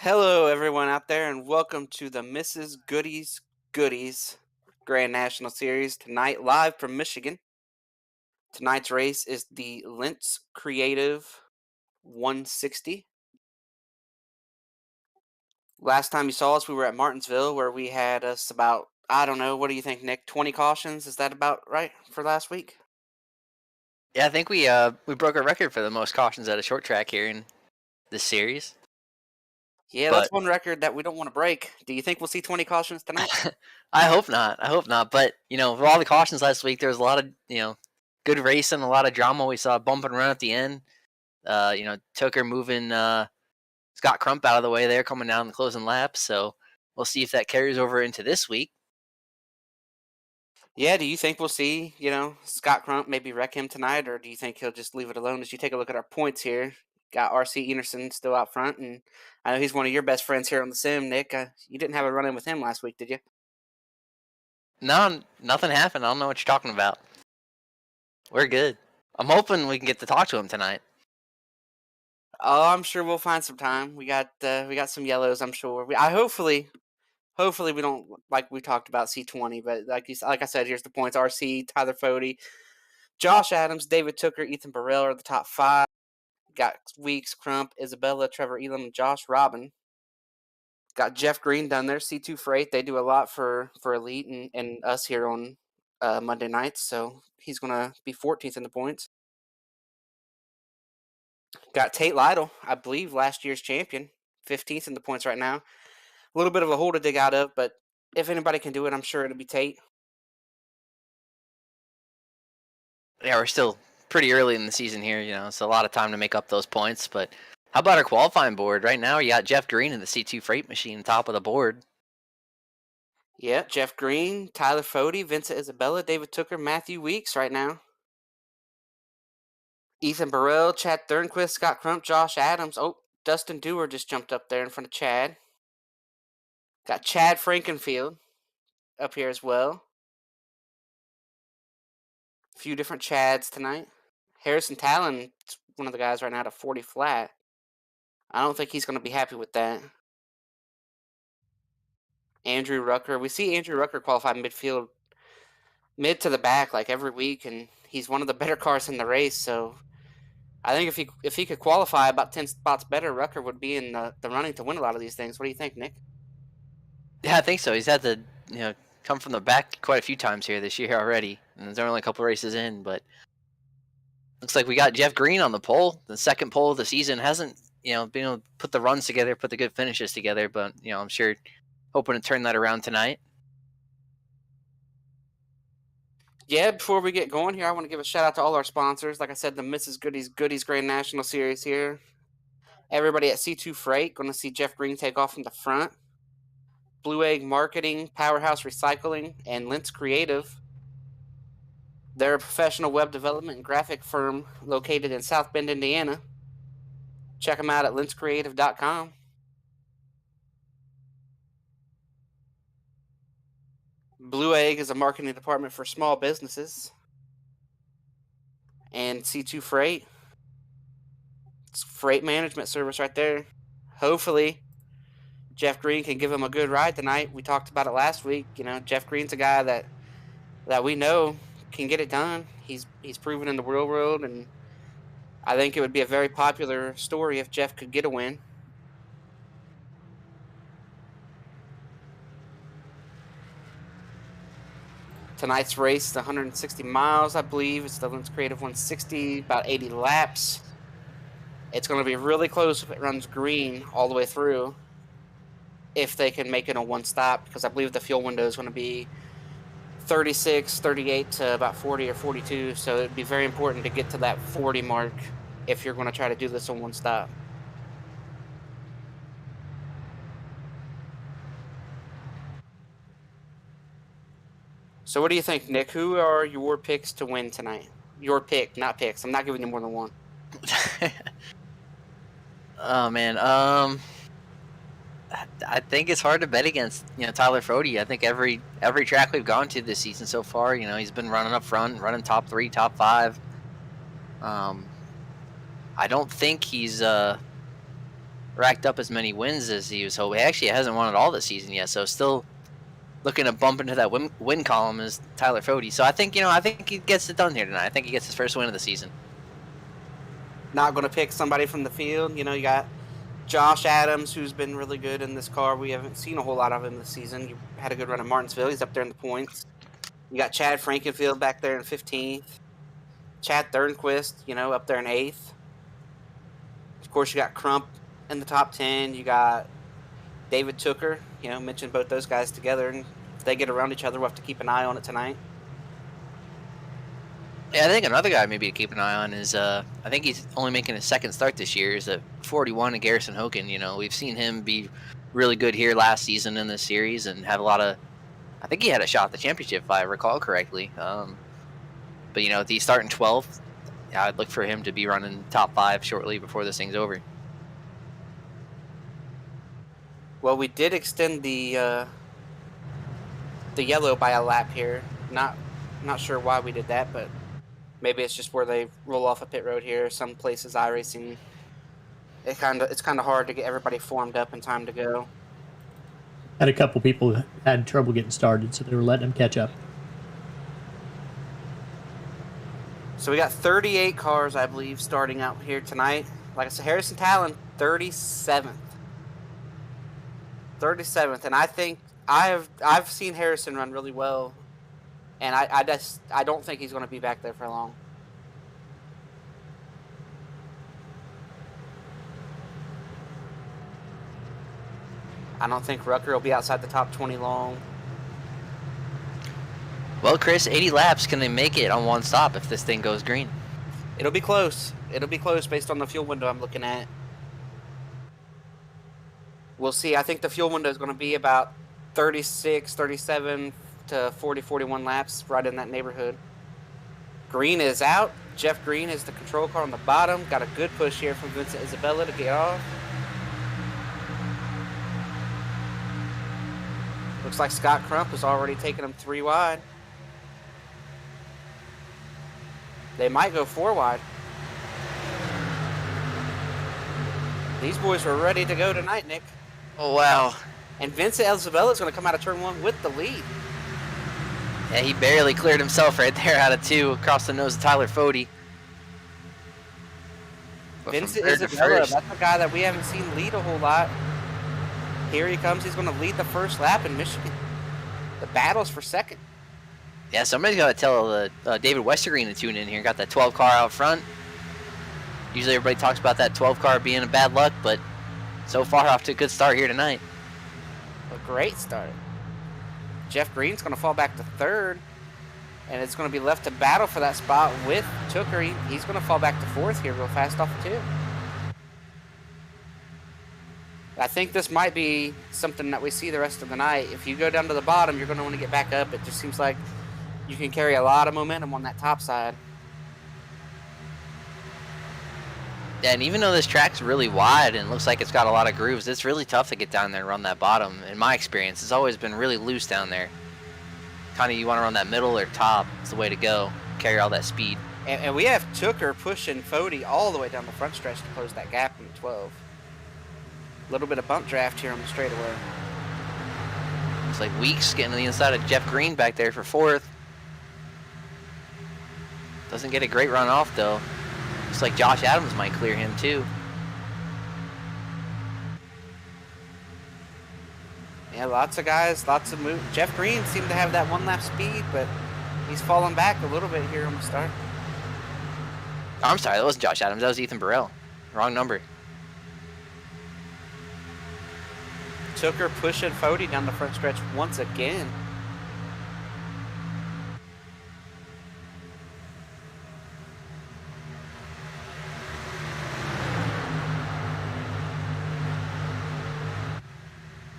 Hello, everyone out there, and welcome to the Mrs. Goodies Grand National Series tonight, live from Michigan. Tonight's race is the Lintz Creative 160. Last time you saw us, we were at Martinsville, where we had us about, I don't know, what do you think, Nick? 20 cautions? Is that about right for last week? Yeah, I think we broke a record for the most cautions at a short track here in this series. Yeah, that's But one record that we don't want to break. Do you think we'll see 20 cautions tonight? I hope not. I hope not. But with all the cautions last week, there was a lot of good racing, a lot of drama. We saw a bump and run at the end. Tucker moving Scott Crump out of the way there, coming down the closing lap. So we'll see if that carries over into this week. Yeah, do you think we'll see, Scott Crump maybe wreck him tonight, or do you think he'll just leave it alone? As you take a look at our points here, got RC Enerson still out front, and I know he's one of your best friends here on the sim, Nick. You didn't have a run in with him last week, did you? No, nothing happened. I don't know what you're talking about. We're good. I'm hoping we can get to talk to him tonight. Oh, I'm sure we'll find some time. We got some yellows. I'm sure. Hopefully we don't like we talked about C20, but like I said, here's the points: RC, Tyler Fody, Josh Adams, David Tooker, Ethan Burrell are the top five. Got Weeks, Crump, Isabella, Trevor Elam, and Josh Robin. Got Jeff Green down there, C2 Freight. They do a lot for Elite and us here on Monday nights, so he's going to be 14th in the points. Got Tate Lytle, I believe last year's champion, 15th in the points right now. A little bit of a hole to dig out of, but if anybody can do it, I'm sure it'll be Tate. Yeah, we're still pretty early in the season here. It's a lot of time to make up those points. But how about our qualifying board? Right now, you got Jeff Green in the C2 Freight Machine, top of the board. Yeah, Jeff Green, Tyler Fody, Vincent Isabella, David Tooker, Matthew Weeks right now. Ethan Burrell, Chad Thornquist, Scott Crump, Josh Adams. Oh, Dustin Dewar just jumped up there in front of Chad. Got Chad Frankenfield up here as well. A few different Chads tonight. Harrison Talon, one of the guys right now to 40 flat. I don't think he's going to be happy with that. Andrew Rucker. We see Andrew Rucker qualify midfield, mid to the back like every week, and he's one of the better cars in the race. So I think if he could qualify about 10 spots better, Rucker would be in the running to win a lot of these things. What do you think, Nick? Yeah, I think so. He's had to come from the back quite a few times here this year already, and there's only a couple races in. But looks like we got Jeff Green on the pole, the second pole of the season. Hasn't been able to put the runs together, put the good finishes together, but I'm sure hoping to turn that around tonight. Yeah, before we get going here, I want to give a shout out to all our sponsors. Like I said, the Mrs. Goodies Grand National Series here. Everybody at C2 Freight, going to see Jeff Green take off from the front. Blue Egg Marketing, Powerhouse Recycling, and Lintz Creative. They're a professional web development and graphic firm located in South Bend, Indiana. Check them out at lintzcreative.com. Blue Egg is a marketing department for small businesses. And C2 Freight, it's freight management service right there. Hopefully, Jeff Green can give him a good ride tonight. We talked about it last week. Jeff Green's a guy that we know can get it done. He's proven in the real world, and I think it would be a very popular story if Jeff could get a win. Tonight's race is 160 miles, I believe. It's the Lintz Creative 160, about 80 laps. It's going to be really close if it runs green all the way through, if they can make it a one stop, because I believe the fuel window is going to be 36, 38 to about 40 or 42. So it'd be very important to get to that 40 mark if you're going to try to do this on one stop. So what do you think, Nick? Who are your picks to win tonight? Your pick, not picks. I'm not giving you more than one. Oh man, I think it's hard to bet against Tyler Fody. I think every track we've gone to this season so far, he's been running up front, running top 3, top 5. I don't think he's racked up as many wins as he was hoping. Actually, he hasn't won at all this season yet, so still looking to bump into that win column is Tyler Fody. So I think I think he gets it done here tonight. I think he gets his first win of the season. Not going to pick somebody from the field. You got Josh Adams, who's been really good in this car. We haven't seen a whole lot of him this season. He had a good run at Martinsville. He's up there in the points. You got Chad Frankenfield back there in 15th. Chad Thornquist, up there in 8th. Of course, you got Crump in the top 10. You got David Tooker. Mentioned both those guys together. And if they get around each other, we'll have to keep an eye on it tonight. Yeah, I think another guy maybe to keep an eye on is I think he's only making his second start this year. Is at 41 and Garrison Hogan. We've seen him be really good here last season in this series and have a lot of. I think he had a shot at the championship if I recall correctly. But if he's starting 12th, I'd look for him to be running top 5 shortly before this thing's over. Well, we did extend the yellow by a lap here. Not sure why we did that, but. Maybe it's just where they roll off a pit road here. Some places iRacing, it's kind of hard to get everybody formed up in time to go. Had a couple people had trouble getting started, so they were letting them catch up. So we got 38 cars, I believe, starting out here tonight. Like I said, Harrison Talon, 37th. 37th, and I think I've seen Harrison run really well. And I don't think he's going to be back there for long. I don't think Rucker will be outside the top 20 long. Well, Chris, 80 laps. Can they make it on one stop if this thing goes green? It'll be close. It'll be close based on the fuel window I'm looking at. We'll see. I think the fuel window is going to be about 36, 37 to 40, 41 laps, right in that neighborhood. Green is out. Jeff Green is the control car on the bottom. Got a good push here from Vincent Isabella to get off. Looks like Scott Crump is already taking him 3 wide. They might go 4 wide. These boys were ready to go tonight, Nick. Oh, wow. And Vincent Isabella is going to come out of turn 1 with the lead. Yeah, he barely cleared himself right there out of 2 across the nose of Tyler Fody. Vincent Isabella, that's a guy that we haven't seen lead a whole lot. Here he comes. He's going to lead the first lap in Michigan. The battle's for second. Yeah, somebody's got to tell David Westergreen to tune in here. Got that 12 car out front. Usually everybody talks about that 12 car being a bad luck, but so far off to a good start here tonight. A great start. Jeff Green's going to fall back to 3rd, and it's going to be left to battle for that spot with Tooker. He's going to fall back to 4th here real fast off of 2. I think this might be something that we see the rest of the night. If you go down to the bottom, you're going to want to get back up. It just seems like you can carry a lot of momentum on that top side. Yeah, and even though this track's really wide and looks like it's got a lot of grooves, it's really tough to get down there and run that bottom. In my experience, it's always been really loose down there. Kind of you want to run that middle or top. It's the way to go. Carry all that speed. And we have Tooker pushing Fody all the way down the front stretch to close that gap in the 12. A little bit of bump draft here on the straightaway. It's like Weeks getting to the inside of Jeff Green back there for 4th. Doesn't get a great run off, though. Looks like Josh Adams might clear him, too. Yeah, lots of guys, lots of move. Jeff Green seemed to have that 1 lap speed, but he's fallen back a little bit here on the start. Oh, I'm sorry, that wasn't Josh Adams. That was Ethan Burrell. Wrong number. Tooker pushing Fody down the front stretch once again.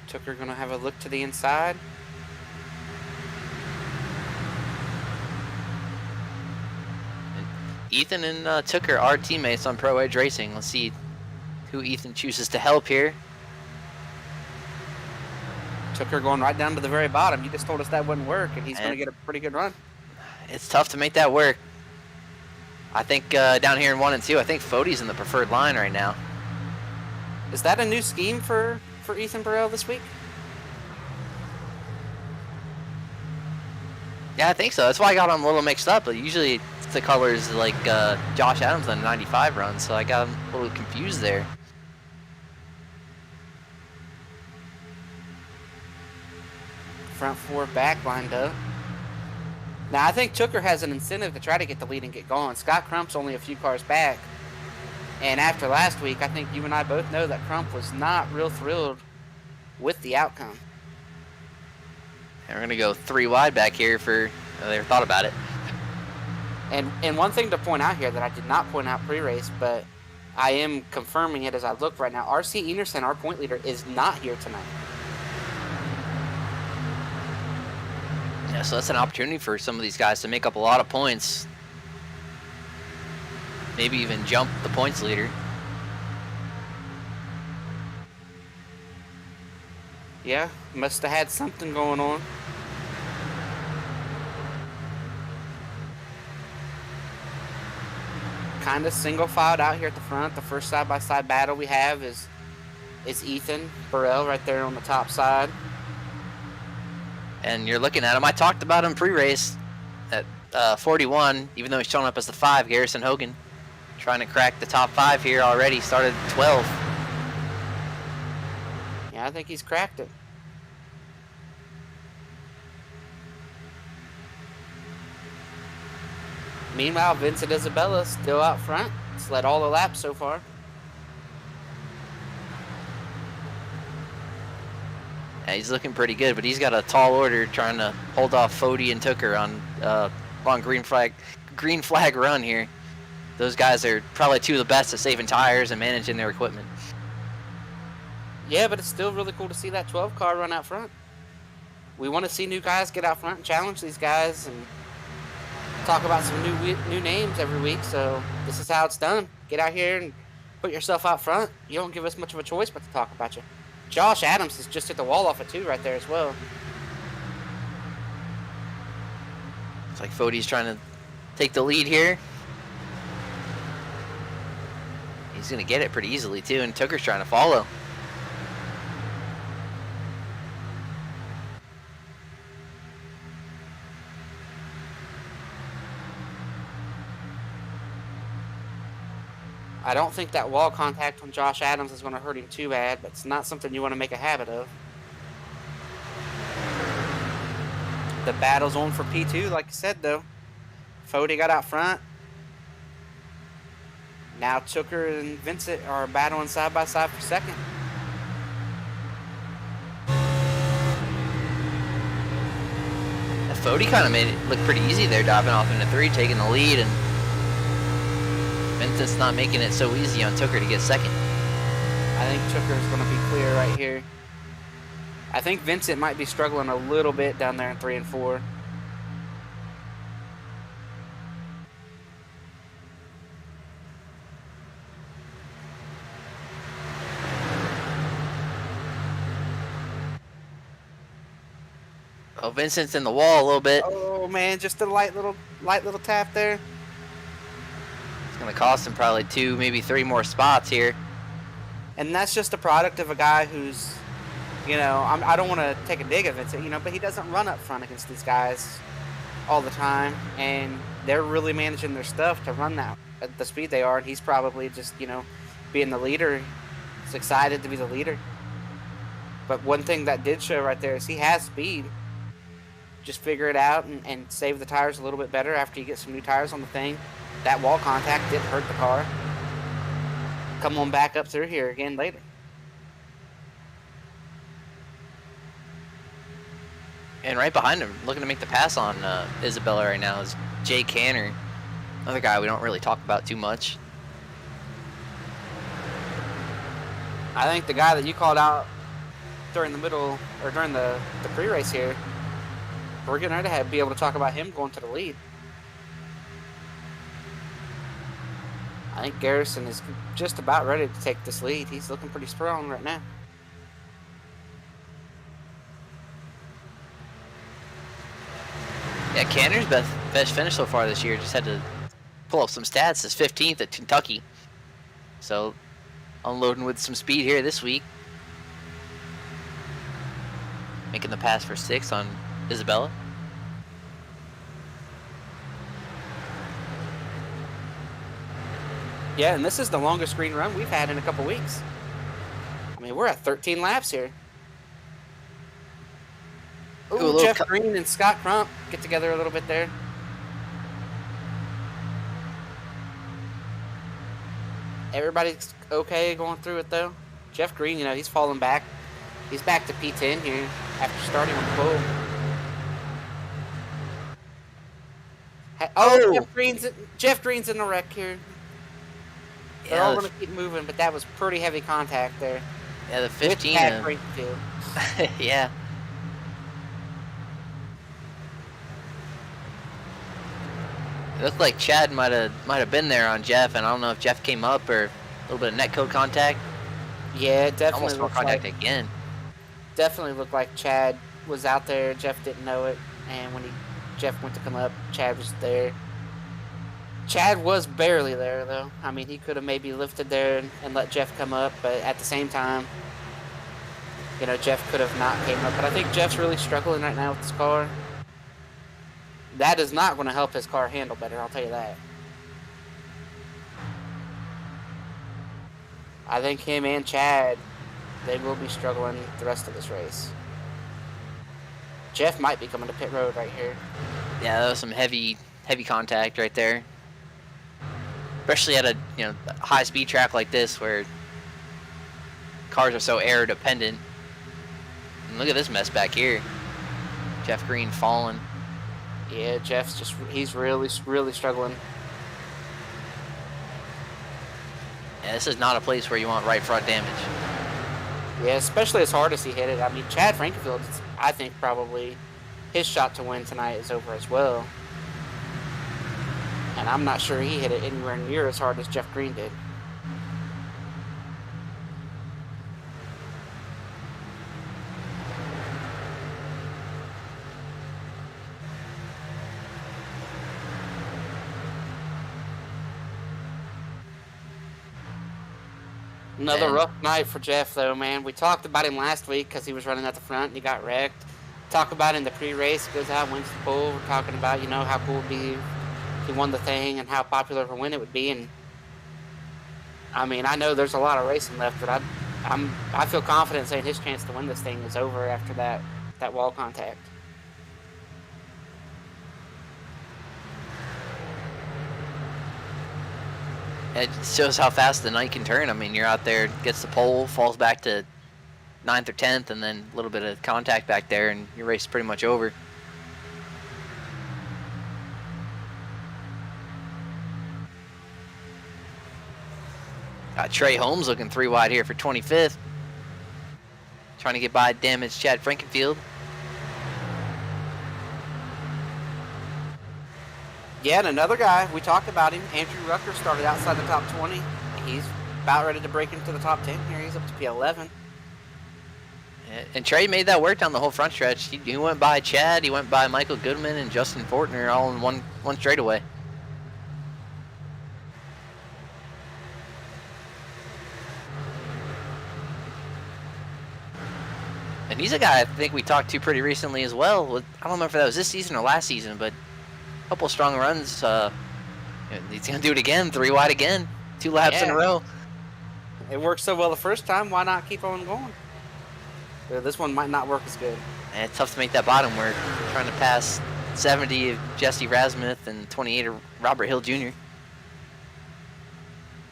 Tooker going to have a look to the inside. Ethan and Tooker are teammates on Pro Edge Racing. Let's see who Ethan chooses to help here. Tooker going right down to the very bottom. You just told us that wouldn't work, and he's going to get a pretty good run. It's tough to make that work. I think down here in 1 and 2, I think Fody's in the preferred line right now. Is that a new scheme for Ethan Burrell this week? Yeah, I think so. That's why I got him a little mixed up. But usually it's the colors like Josh Adams on 95 runs, so I got him a little confused there. Front four back lined up. Now, I think Tooker has an incentive to try to get the lead and get going. Scott Crump's only a few cars back. And after last week, I think you and I both know that Crump was not real thrilled with the outcome. And we're going to go 3 wide back here for, they never thought about it. And one thing to point out here that I did not point out pre-race, but I am confirming it as I look right now. R.C. Enerson, our point leader, is not here tonight. Yeah, so that's an opportunity for some of these guys to make up a lot of points. Maybe even jump the points leader. Yeah, must have had something going on. Kind of single filed out here at the front. The first side-by-side battle we have is Ethan Burrell right there on the top side. And you're looking at him. I talked about him pre-race at 41, even though he's showing up as the 5, Garrison Hogan. Trying to crack the top 5 here already. Started 12. Yeah, I think he's cracked it. Meanwhile, Vincent Isabella still out front. He's led all the laps so far. Yeah, he's looking pretty good, but he's got a tall order trying to hold off Fody and Tooker on green flag run here. Those guys are probably 2 of the best at saving tires and managing their equipment. Yeah, but it's still really cool to see that 12 car run out front. We want to see new guys get out front and challenge these guys and talk about some new names every week. So this is how it's done. Get out here and put yourself out front. You don't give us much of a choice but to talk about you. Josh Adams has just hit the wall off of 2 right there as well. It's like Fody's trying to take the lead here. He's going to get it pretty easily too, and Tooker's trying to follow. I don't think that wall contact on Josh Adams is going to hurt him too bad, but it's not something you want to make a habit of. The battle's on for P2, like you said, though. Fody got out front. Now Tooker and Vincent are battling side by side for second. Fody kind of made it look pretty easy there, diving off into 3, taking the lead, and Vincent's not making it so easy on Tooker to get second. I think Tooker is going to be clear right here. I think Vincent might be struggling a little bit down there in 3 and 4. Oh, Vincent's in the wall a little bit. Oh man, just a light little tap there. It's going to cost him probably 2, maybe 3 more spots here. And that's just a product of a guy who's, you know, I don't want to take a dig at Vincent, you know, but he doesn't run up front against these guys all the time, and they're really managing their stuff to run that at the speed they are, and he's probably just, you know, being the leader. He's excited to be the leader. But one thing that did show right there is he has speed. Just figure it out and save the tires a little bit better after you get some new tires on the thing. That wall contact did hurt the car. Come on back up through here again later. And right behind him, looking to make the pass on Isabella right now, is Jay Canner. Another guy we don't really talk about too much. I think the guy that you called out during the middle, or during the pre-race here, we're going to be able to talk about him going to the lead. I think Garrison is just about ready to take this lead. He's looking pretty strong right now. Yeah, Canner's best finish so far this year. Just had to pull up some stats. His 15th at Kentucky. So unloading with some speed here this week. Making the pass for 6 on Isabella. Yeah, and this is the longest green run we've had in a couple weeks. I mean, we're at 13 laps here. Ooh, Jeff Green and Scott Crump get together a little bit there. Everybody's okay going through it, though. Jeff Green, you know, he's falling back. He's back to P10 here after starting on the pole. Oh, Jeff Green's in the wreck here. They're all going to keep moving, but that was pretty heavy contact there. Yeah, the 15. Yeah. It looked like Chad might have been there on Jeff, and I don't know if Jeff came up or a little bit of net code contact. Yeah, it definitely almost more contact again. Definitely looked like Chad was out there. Jeff didn't know it, and when Jeff went to come up, Chad was there. Chad was barely there, though. I mean, he could have maybe lifted there and let Jeff come up, but at the same time, you know, Jeff could have not came up. But I think Jeff's really struggling right now with his car. That is not going to help his car handle better, I'll tell you that. I think him and Chad, they will be struggling the rest of this race. Jeff might be coming to pit road right here. Yeah, that was some heavy contact right there. Especially at a high speed track like this where cars are so air dependent. And look at this mess back here. Jeff Green falling. Yeah, he's really struggling. Yeah, this is not a place where you want right front damage. Yeah, especially as hard as he hit it. I mean, Chad Frankenfield, I think probably his shot to win tonight is over as well. And I'm not sure he hit it anywhere near as hard as Jeff Green did. Another rough night for Jeff, though, man. We talked about him last week because he was running at the front and he got wrecked. Talk about in the pre-race, goes out, wins the pole. We're talking about, how cool it would be if he won the thing and how popular of a win it would be. And I mean, I know there's a lot of racing left, but I feel confident saying his chance to win this thing is over after that wall contact. It shows how fast the night can turn. I mean, you're out there, gets the pole, falls back to 9th or 10th, and then a little bit of contact back there, and your race is pretty much over. Got Trey Holmes looking 3 wide here for 25th. Trying to get by damaged Chad Frankenfield. Yeah, and another guy, we talked about him, Andrew Rucker, started outside the top 20. He's about ready to break into the top 10 here. He's up to P11. And Trey made that work down the whole front stretch. He went by Chad, he went by Michael Goodman and Justin Fortner all in one straightaway. And he's a guy I think we talked to pretty recently as well. I don't remember if that was this season or last season, but a couple of strong runs. He's going to do it again, 3 wide again, 2 laps in a row. It worked so well the first time, why not keep on going? This one might not work as good. And it's tough to make that bottom work. Trying to pass 70 of Jesse Rasmuth and 28 of Robert Hill Jr.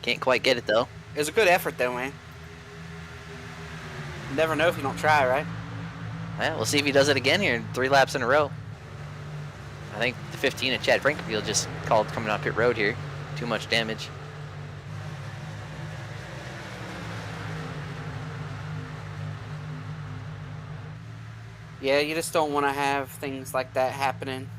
Can't quite get it, though. It was a good effort, though, man. You never know if you don't try, right? Yeah, we'll see if he does it again here, 3 laps in a row. I think the 15 of Chad Frankenfield just called coming out pit road here. Too much damage. Yeah, you just don't want to have things like that happening,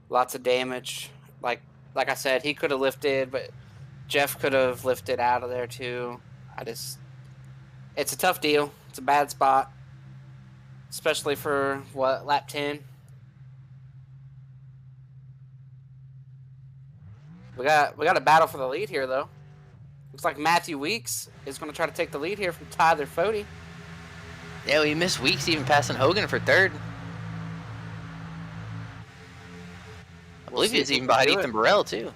Lots of damage. Like I said, he could have lifted, but Jeff could have lifted out of there too. It's a tough deal. It's a bad spot, especially for lap 10. We got a battle for the lead here, though. Looks like Matthew Weeks is going to try to take the lead here from Tyler Fody. Yeah, we missed Weeks even passing Hogan for third. I believe he's even behind Ethan Burrell, too.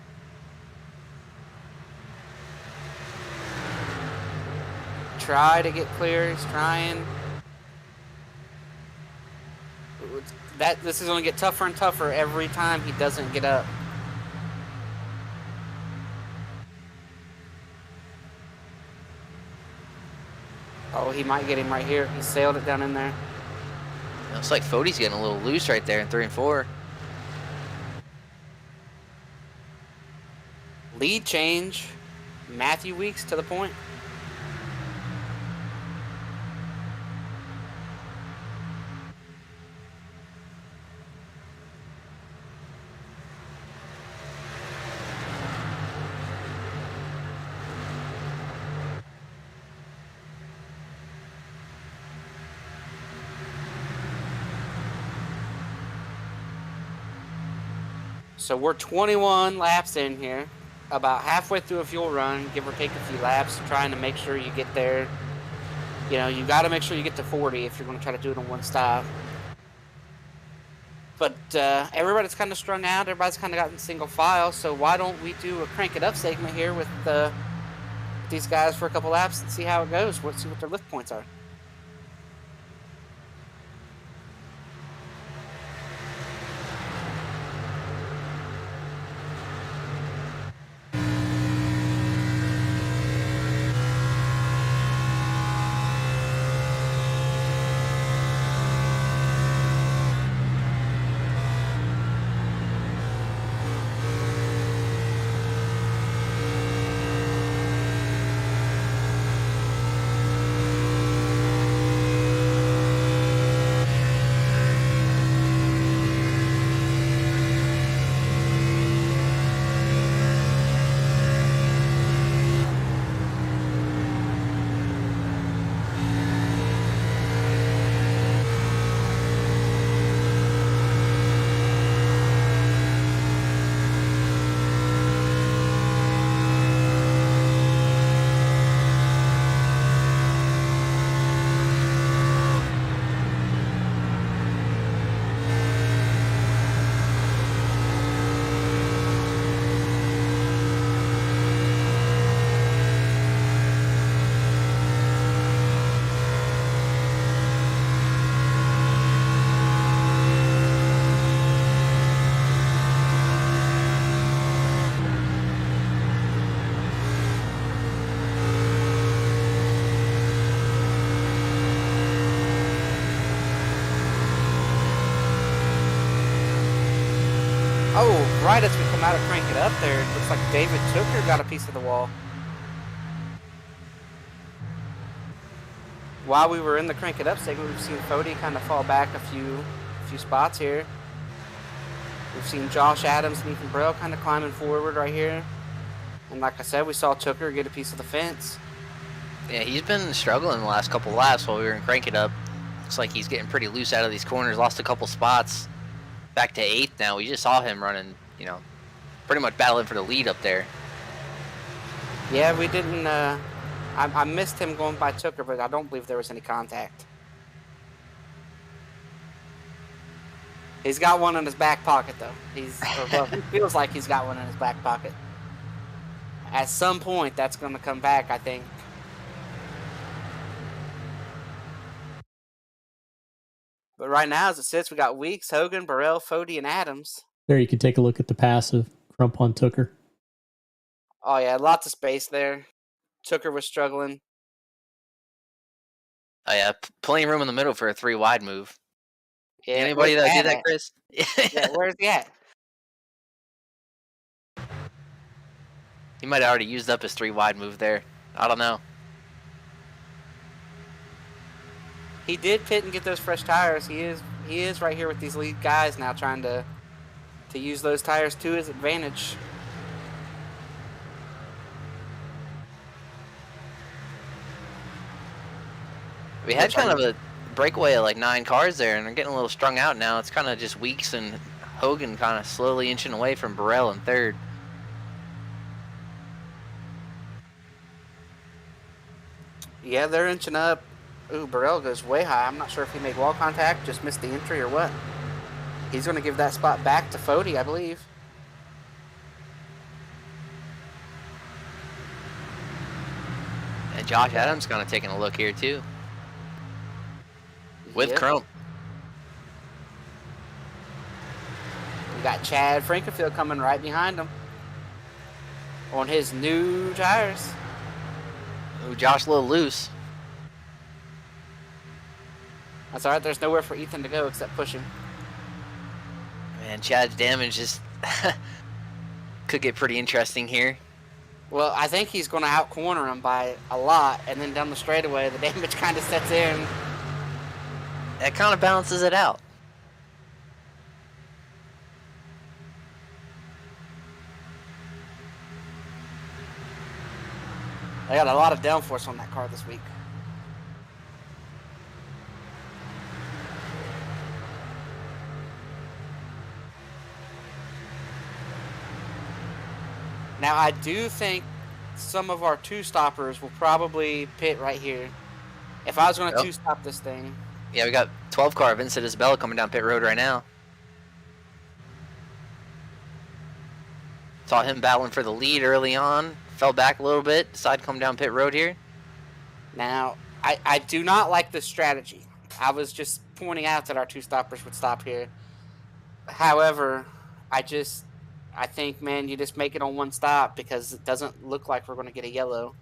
Try to get clear. He's trying. This is going to get tougher and tougher every time he doesn't get up. Oh, he might get him right here. He sailed it down in there. Looks like Fody's getting a little loose right there in 3 and 4. Lead change. Matthew Weeks to the point. So we're 21 laps in here, about halfway through a fuel run, give or take a few laps, trying to make sure you get there. You know, you got to make sure you get to 40 if you're going to try to do it on one stop. But everybody's kind of strung out. Everybody's kind of gotten single file. So why don't we do a crank it up segment here with these guys for a couple laps and see how it goes. See what their lift points are. Oh, right as we come out of Crank It Up there, it looks like David Tooker got a piece of the wall. While we were in the Crank It Up segment, we've seen Fody kind of fall back a few spots here. We've seen Josh Adams and Ethan Burrell kind of climbing forward right here. And like I said, we saw Tooker get a piece of the fence. Yeah, he's been struggling the last couple laps while we were in Crank It Up. Looks like he's getting pretty loose out of these corners, lost a couple spots. Back to 8th now. We just saw him running, you know, pretty much battling for the lead up there. Yeah, we didn't, I missed him going by Tooker, but I don't believe there was any contact. He's got one in his back pocket, though. He feels like he's got one in his back pocket. At some point, that's going to come back, I think. But right now, as it sits, we got Weeks, Hogan, Burrell, Fody, and Adams. There you can take a look at the pass of Crump on Tooker. Oh, yeah, lots of space there. Tooker was struggling. Oh, yeah, plenty of room in the middle for a 3 wide move. Yeah, anybody that did that, Chris? Yeah, where's he at? He might have already used up his 3 wide move there. I don't know. He did pit and get those fresh tires. He is right here with these lead guys now, trying to use those tires to his advantage. We had kind of a breakaway of like 9 cars there, and they're getting a little strung out now. It's kind of just Weeks and Hogan kind of slowly inching away from Burrell in 3rd. Yeah, they're inching up. Ooh, Burrell goes way high. I'm not sure if he made wall contact, just missed the entry, or what. He's going to give that spot back to Fody, I believe. And Josh Adams kind of taking a look here too. With Yep. Crump. We got Chad Frankenfield coming right behind him on his new tires. Ooh, Josh a little loose. That's all right. There's nowhere for Ethan to go except pushing. Man, Chad's damage just could get pretty interesting here. Well, I think he's going to out-corner him by a lot, and then down the straightaway, the damage kind of sets in. That kind of balances it out. They got a lot of downforce on that car this week. Now, I do think some of our two-stoppers will probably pit right here. If I was going to Yep. two-stop this thing. Yeah, we got 12 car Vincent Isabella coming down pit road right now. Saw him battling for the lead early on. Fell back a little bit. Decided to come down pit road here. Now, I do not like this strategy. I was just pointing out that our two-stoppers would stop here. However, I think, man, you just make it on one stop because it doesn't look like we're going to get a yellow.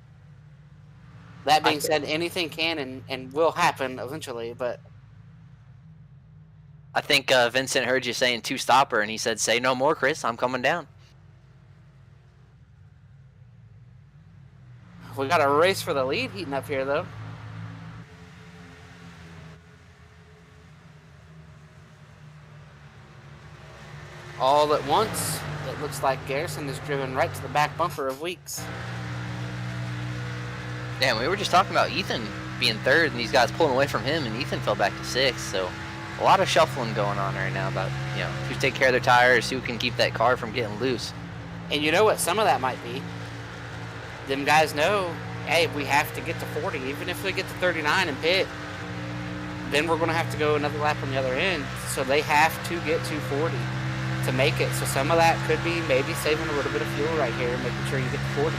That being said, anything can and will happen eventually, but I think Vincent heard you saying two stopper, and he said, "Say no more, Chris. I'm coming down." we got a race for the lead heating up here, though. All at once, it looks like Garrison is driven right to the back bumper of Weeks. Damn, we were just talking about Ethan being third, and these guys pulling away from him, and Ethan fell back to sixth. So a lot of shuffling going on right now about, you know, who take care of their tires, who can keep that car from getting loose. And you know what some of that might be? Them guys know, hey, we have to get to 40. Even if we get to 39 and pit, then we're going to have to go another lap on the other end. So they have to get to 40 to make it. So some of that could be maybe saving a little bit of fuel right here, making sure you get to 40.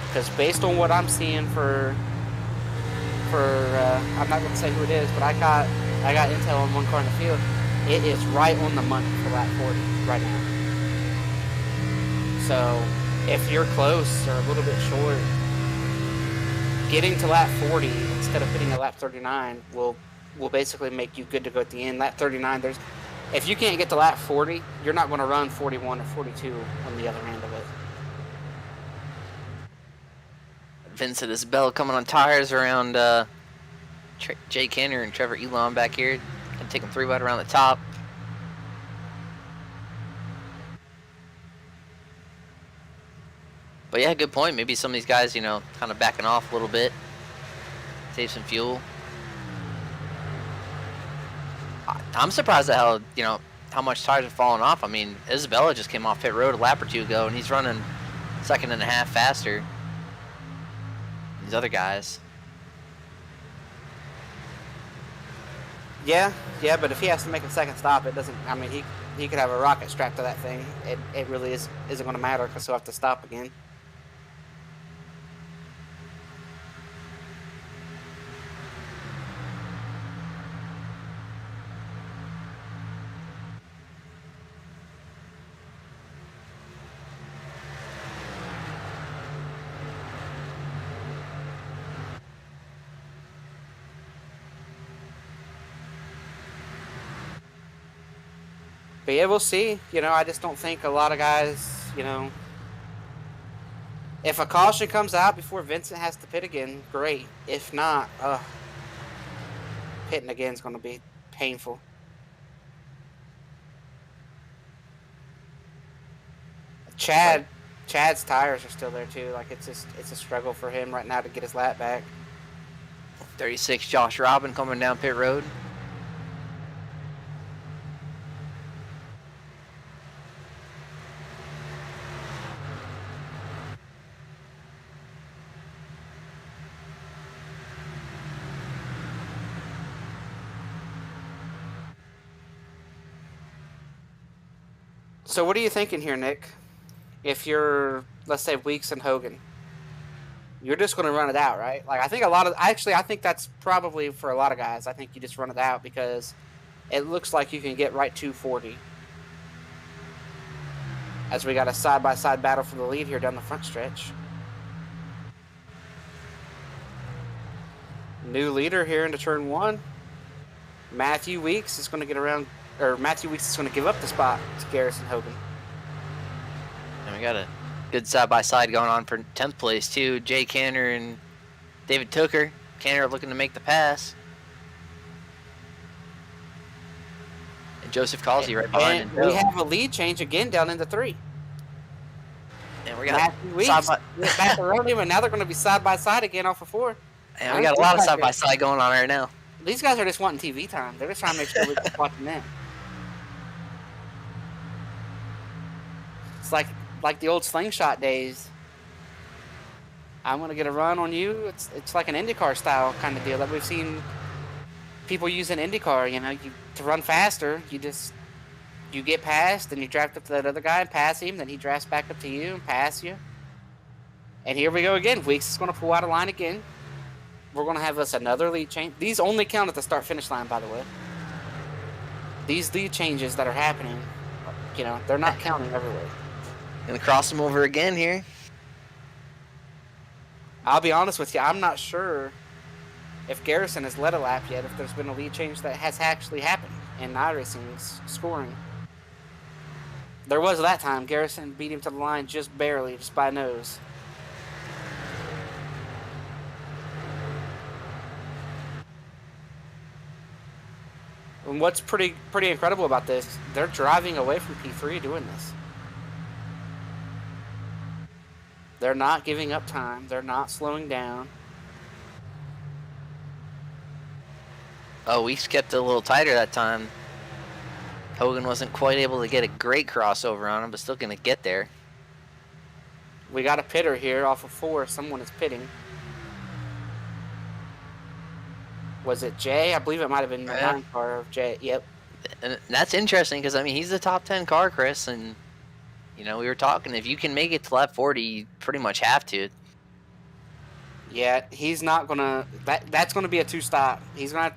Because based on what I'm seeing for I'm not going to say who it is, but I got intel on one car in the field. It is right on the money for lap 40 right now. So if you're close or a little bit short, getting to lap 40 instead of hitting a lap 39 will basically make you good to go at the end. Lap 39, if you can't get to lap 40, you're not going to run 41 or 42 on the other end of it. Vincent Isabella coming on tires around Jay Kenner and Trevor Elon back here. Gonna take them 3 wide around the top. But yeah, good point. Maybe some of these guys, you know, kind of backing off a little bit. Save some fuel. I'm surprised at how, you know, how much tires are falling off. I mean, Isabella just came off pit road a lap or two ago, and he's running 1.5 seconds faster. These other guys. Yeah, but if he has to make a second stop, it doesn't. I mean, he could have a rocket strapped to that thing. It really isn't going to matter because he'll have to stop again. But yeah, we'll see. You know, I just don't think a lot of guys, you know, if a caution comes out before Vincent has to pit again, great. If not, pitting again is going to be painful. Chad's tires are still there too. Like it's a struggle for him right now to get his lap back. 36 Josh Robin coming down pit road. So what are you thinking here, Nick? If you're, let's say, Weeks and Hogan, you're just going to run it out, right? Like, I think I think that's probably for a lot of guys. I think you just run it out because it looks like you can get right to 40. As we got a side-by-side battle for the lead here down the front stretch. New leader here into turn 1. Matthew Weeks is going to get around, or Matthew Weeks is going to give up the spot to Garrison Hogan. And we got a good side-by-side going on for 10th place, too. Jay Canner and David Tooker. Canner looking to make the pass. And Joseph Causey right behind him. We have a lead change again down into 3. And we got Matthew Weeks back around him, and now they're going to be side-by-side again off of 4. And we got a lot of side-by-side going on right now. These guys are just wanting TV time. They're just trying to make sure we're watching them. It's like the old slingshot days. I'm going to get a run on you. It's like an IndyCar style kind of deal that we've seen people use in IndyCar. You know, to run faster, you get past, and you draft up to that other guy and pass him. Then he drafts back up to you and pass you. And here we go again. Weeks is going to pull out of line again. We're going to have us another lead change. These only count at the start-finish line, by the way. These lead changes that are happening, you know, they're not counting everywhere. Gonna cross them over again here. I'll be honest with you, I'm not sure if Garrison has led a lap yet, if there's been a lead change that has actually happened in iRacing's scoring. There was that time. Garrison beat him to the line just barely, just by nose. And what's pretty incredible about this, they're driving away from P3 doing this. They're not giving up time. They're not slowing down. Oh, we kept it a little tighter that time. Hogan wasn't quite able to get a great crossover on him, but still going to get there. We got a pitter here off of 4. Someone is pitting. Was it Jay? I believe it might have been the 9 car of Jay. Yep. And that's interesting because, I mean, he's the top 10 car, Chris, and, you know, we were talking, if you can make it to lap 40, you pretty much have to. Yeah, he's not going to... That's going to be a 2-stop. He's going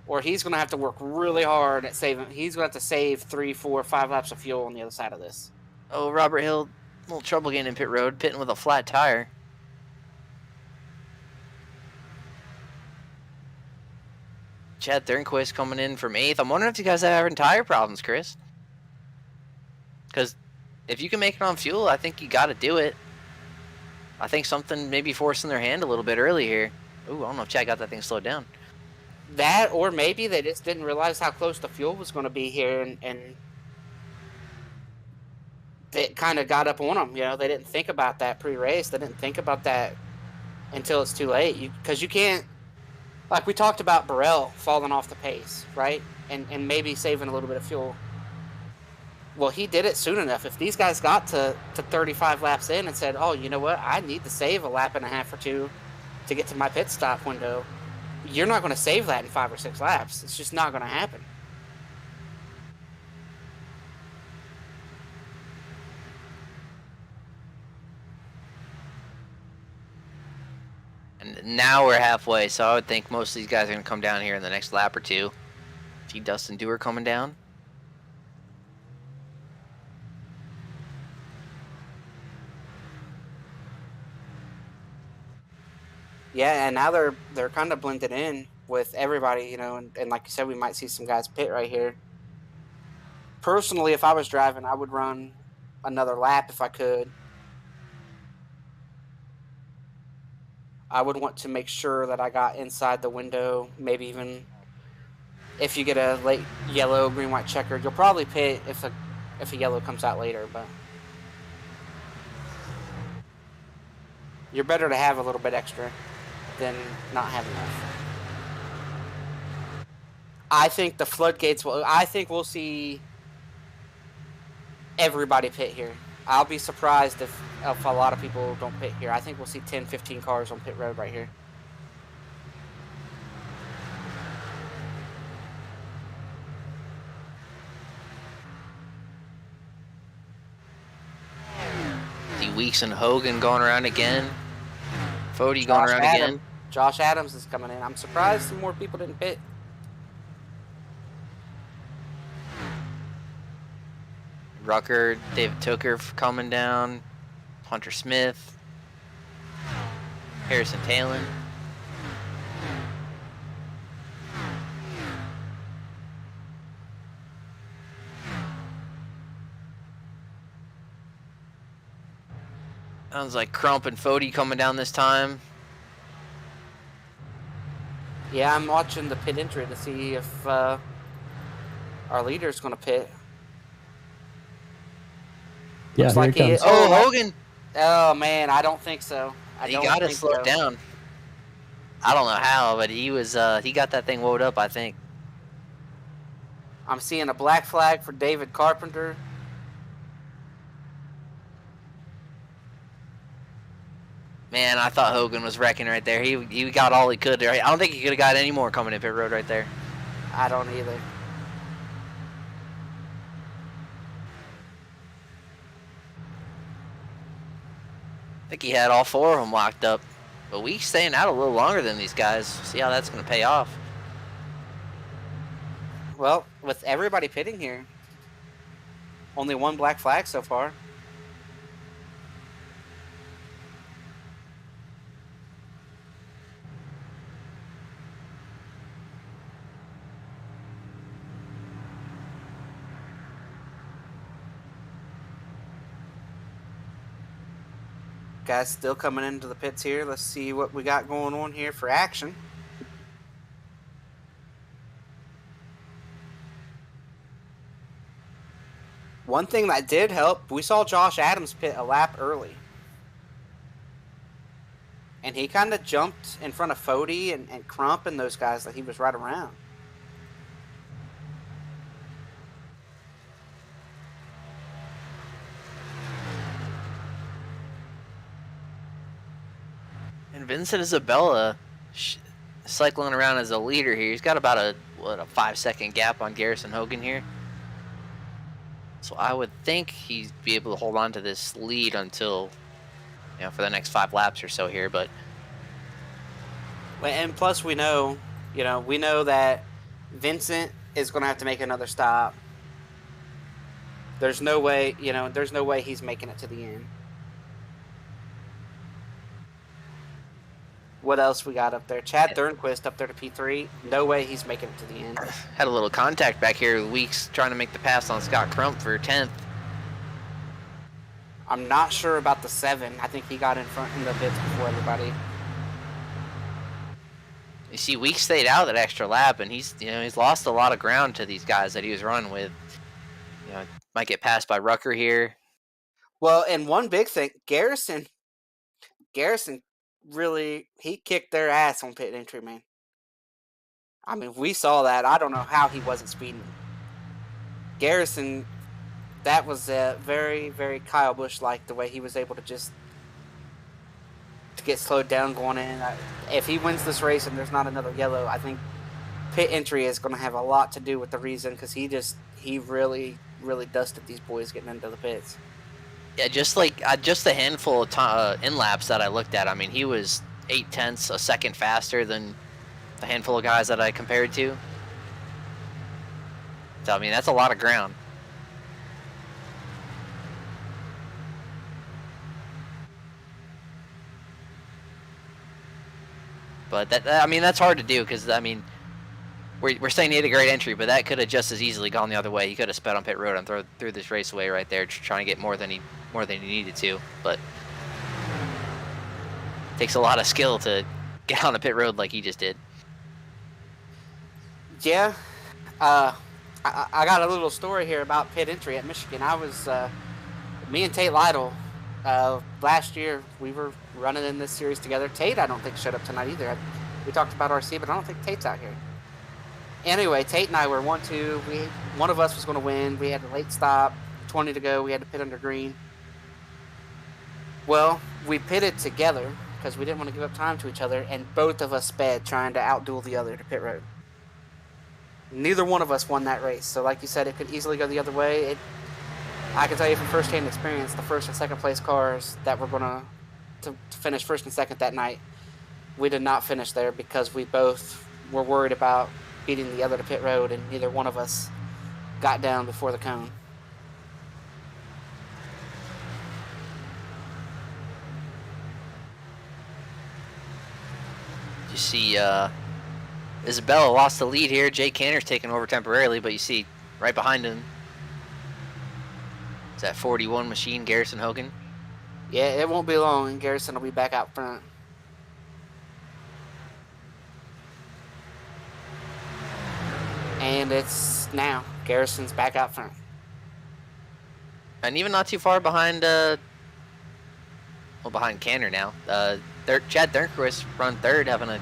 to have to work really hard at saving... He's going to have to save 3, 4, 5 laps of fuel on the other side of this. Oh, Robert Hill, a little trouble getting in pit road, pitting with a flat tire. Chad Thornquist coming in from 8th. I'm wondering if you guys are having tire problems, Chris. Because if you can make it on fuel, I think you got to do it. I think something maybe forcing their hand a little bit early here. Ooh, I don't know if Chad got that thing slowed down. That, or maybe they just didn't realize how close the fuel was going to be here, and it kind of got up on them. You know, they didn't think about that pre-race. They didn't think about that until it's too late. Because you can't... Like we talked about Burrell falling off the pace, right? And maybe saving a little bit of fuel. Well, he did it soon enough. If these guys got to 35 laps in and said, oh, you know what? I need to save a lap and a half or 2 to get to my pit stop window. You're not going to save that in 5 or 6 laps. It's just not going to happen. And now we're halfway, so I would think most of these guys are going to come down here in the next lap or 2. See Dustin Dewar coming down. Yeah, and now they're kind of blended in with everybody, you know, and like you said, we might see some guys pit right here. Personally, if I was driving, I would run another lap if I could. I would want to make sure that I got inside the window, maybe even if you get a late yellow, green, white checkered, you'll probably pit if a yellow comes out later, but you're better to have a little bit extra than not have enough. I think the floodgates I think we'll see everybody pit here. I'll be surprised if a lot of people don't pit here. I think we'll see 10, 15 cars on pit road right here. Weeks and Hogan going around again. Fody going around again. Josh Adams is coming in. I'm surprised some more people didn't pit. Rucker, David Tooker coming down. Hunter Smith. Harrison Talon. Sounds like Crump and Fody coming down this time. Yeah, I'm watching the pit entry to see if our leader's going to pit. Yeah, Looks here like it comes. Hogan! Oh, man, I don't think so. He got it slowed down. I don't know how, but he was he got that thing woed up, I think. I'm seeing a black flag for David Carpenter. Man, I thought Hogan was wrecking right there. He got all he could. I don't think he could have got any more coming in pit road right there. I don't either. I think he had all 4 of them locked up. But Weeks staying out a little longer than these guys. See how that's going to pay off. Well, with everybody pitting here, only 1 black flag so far. Guys still coming into the pits here. Let's see what we got going on here for action. One thing that did help, we saw Josh Adams pit a lap early. And he kind of jumped in front of Fody and Crump and those guys that he was right around. And Vincent Isabella cycling around as a leader here. He's got about a 5-second gap on Garrison Hogan here. So I would think he'd be able to hold on to this lead until, for the next 5 laps or so here. But and plus we know that Vincent is going to have to make another stop. There's no way he's making it to the end. What else we got up there? Chad Thornquist up there to P3. No way he's making it to the end. Had a little contact back here. Weeks trying to make the pass on Scott Crump for 10th. I'm not sure about the 7. I think he got in front in the pits before everybody. You see, Weeks stayed out that extra lap, and he's lost a lot of ground to these guys that he was running with. Might get passed by Rucker here. Well, and one big thing, Garrison really, he kicked their ass on pit entry, man. I mean, we saw that. I don't know how he wasn't speeding. Garrison, that was very, very Kyle Busch-like, the way he was able to get slowed down going in. If he wins this race and there's not another yellow, I think pit entry is going to have a lot to do with the reason, because he really, really dusted these boys getting into the pits. Yeah, just a handful of in laps that I looked at. I mean, he was 0.8 a second faster than the handful of guys that I compared to. So I mean, that's a lot of ground. But that's hard to do, because I mean, we're saying he had a great entry, but that could have just as easily gone the other way. He could have sped on pit road and threw this race away right there, trying to get more than he needed to. But it takes a lot of skill to get on a pit road like he just did. Yeah, I got a little story here about pit entry at Michigan. I was me and Tate Lytle last year. We were running in this series together. Tate, I don't think, showed up tonight either. We talked about RC, but I don't think Tate's out here. Anyway, Tate and I were 1-2. One of us was going to win. We had a late stop, 20 to go. We had to pit under green. Well, we pitted together because we didn't want to give up time to each other, and both of us sped trying to outduel the other to pit road. Neither one of us won that race. So like you said, it could easily go the other way. I can tell you from firsthand experience, the first and second place cars that were going to finish first and second that night, we did not finish there because we both were worried about beating the other to pit road, and neither one of us got down before the cone. You see, Isabella lost the lead here. Jay Canner's taking over temporarily, but you see right behind him is that 41 machine, Garrison Hogan. Yeah, it won't be long, and Garrison will be back out front. And it's now. Garrison's back out front. And even not too far behind, behind Canner now. Chad Thurnquist run third, having a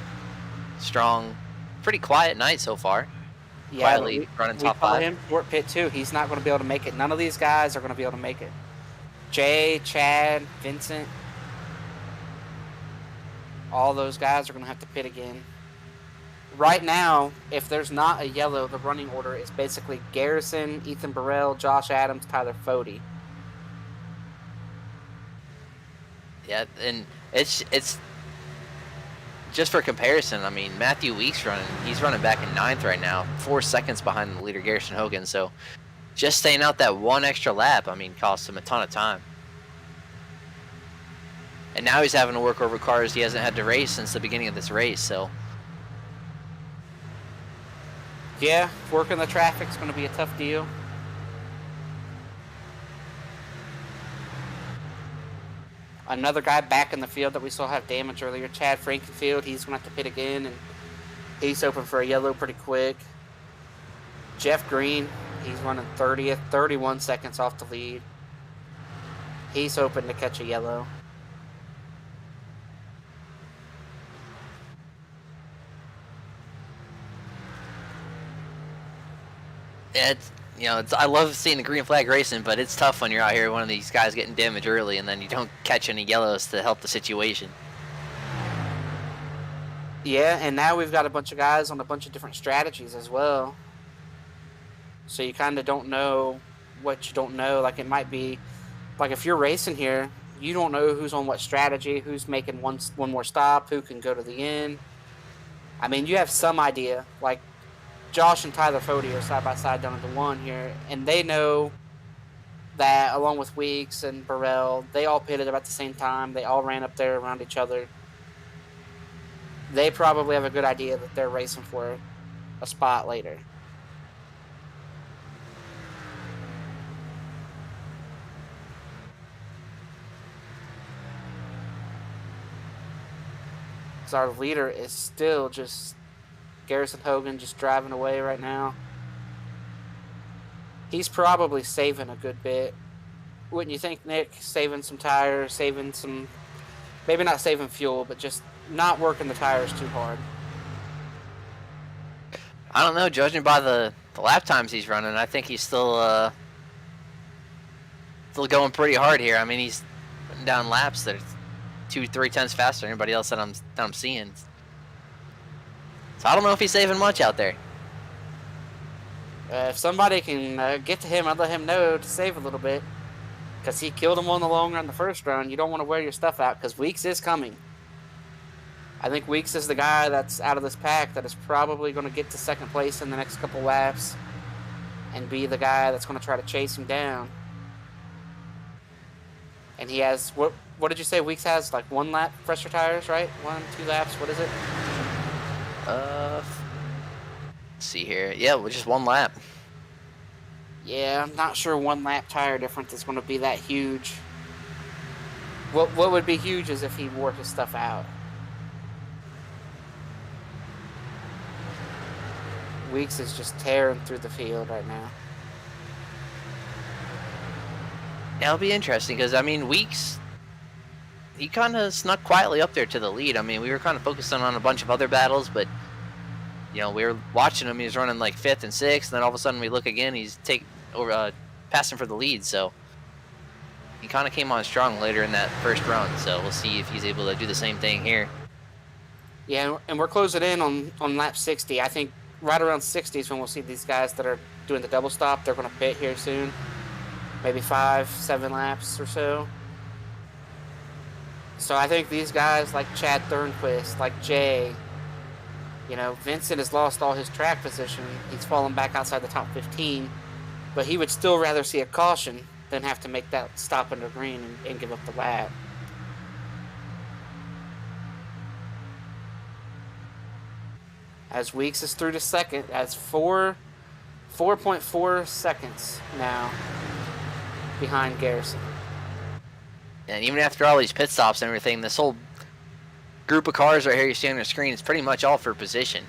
strong, pretty quiet night so far. Yeah, Quietly running top we call 5. him short pit too. He's not going to be able to make it. None of these guys are going to be able to make it. Jay, Chad, Vincent, all those guys are going to have to pit again. Right now, if there's not a yellow, the running order is basically Garrison, Ethan Burrell, Josh Adams, Tyler Fody. Yeah, and it's just for comparison. I mean, Matthew Weeks he's running back in 9th right now, 4 seconds behind the leader Garrison Hogan. So just staying out that one extra lap, I mean, costs him a ton of time. And now he's having to work over cars he hasn't had to race since the beginning of this race. So yeah, working the traffic's going to be a tough deal. Another guy back in the field that we saw have damage earlier, Chad Frankenfield. He's going to have to pit again, and he's open for a yellow pretty quick. Jeff Green, he's running 30th, 31 seconds off the lead. He's hoping to catch a yellow. yeah, I love seeing the green flag racing, but it's tough when you're out here, one of these guys getting damage early, and then you don't catch any yellows to help the situation. Yeah, and now we've got a bunch of guys on a bunch of different strategies as well. So you kind of don't know what you don't know. Like, it might be, like, if you're racing here, you don't know who's on what strategy, who's making one more stop, who can go to the end. I mean, you have some idea. Like, Josh and Tyler Fody are side by side down at the one here, and they know that, along with Weeks and Burrell, they all pitted about the same time. They all ran up there around each other. They probably have a good idea that they're racing for a spot later. So our leader is still just Garrison Hogan, just driving away right now. He's probably saving a good bit. Wouldn't you think, Nick? Saving some tires, saving some... Maybe not saving fuel, but just not working the tires too hard. I don't know, judging by the lap times he's running, I think he's still going pretty hard here. I mean, he's putting down laps that are 2-3 tenths faster than anybody else that I'm seeing. So I don't know if he's saving much out there. If somebody can get to him, I'd let him know to save a little bit. Because he killed him on the long run the first round. You don't want to wear your stuff out because Weeks is coming. I think Weeks is the guy that's out of this pack that is probably going to get to second place in the next couple laps and be the guy that's going to try to chase him down. And he has, what did you say Weeks has? Like 1 lap fresher tires, right? 1-2 laps, what is it? Let's see here. Yeah, well, just 1 lap. Yeah, I'm not sure 1 lap tire difference is going to be that huge. What would be huge is if he wore his stuff out. Weeks is just tearing through the field right now. It'll be interesting because, I mean, Weeks, he kind of snuck quietly up there to the lead. I mean, we were kind of focusing on a bunch of other battles, but, you know, we were watching him. He was running like 5th and 6th, and then all of a sudden we look again, he's passing for the lead. So he kind of came on strong later in that first run. So we'll see if he's able to do the same thing here. Yeah, and we're closing in on lap 60. I think right around 60 is when we'll see these guys that are doing the double stop. They're going to pit here soon. maybe 5-7 laps or so. So I think these guys like Chad Thornquist, like Jay, you know, Vincent has lost all his track position. He's fallen back outside the top 15, but he would still rather see a caution than have to make that stop under green and give up the lap. As Weeks is through to second, that's 4.4 seconds now behind Garrison. And even after all these pit stops and everything, this whole group of cars right here you see on the screen is pretty much all for position.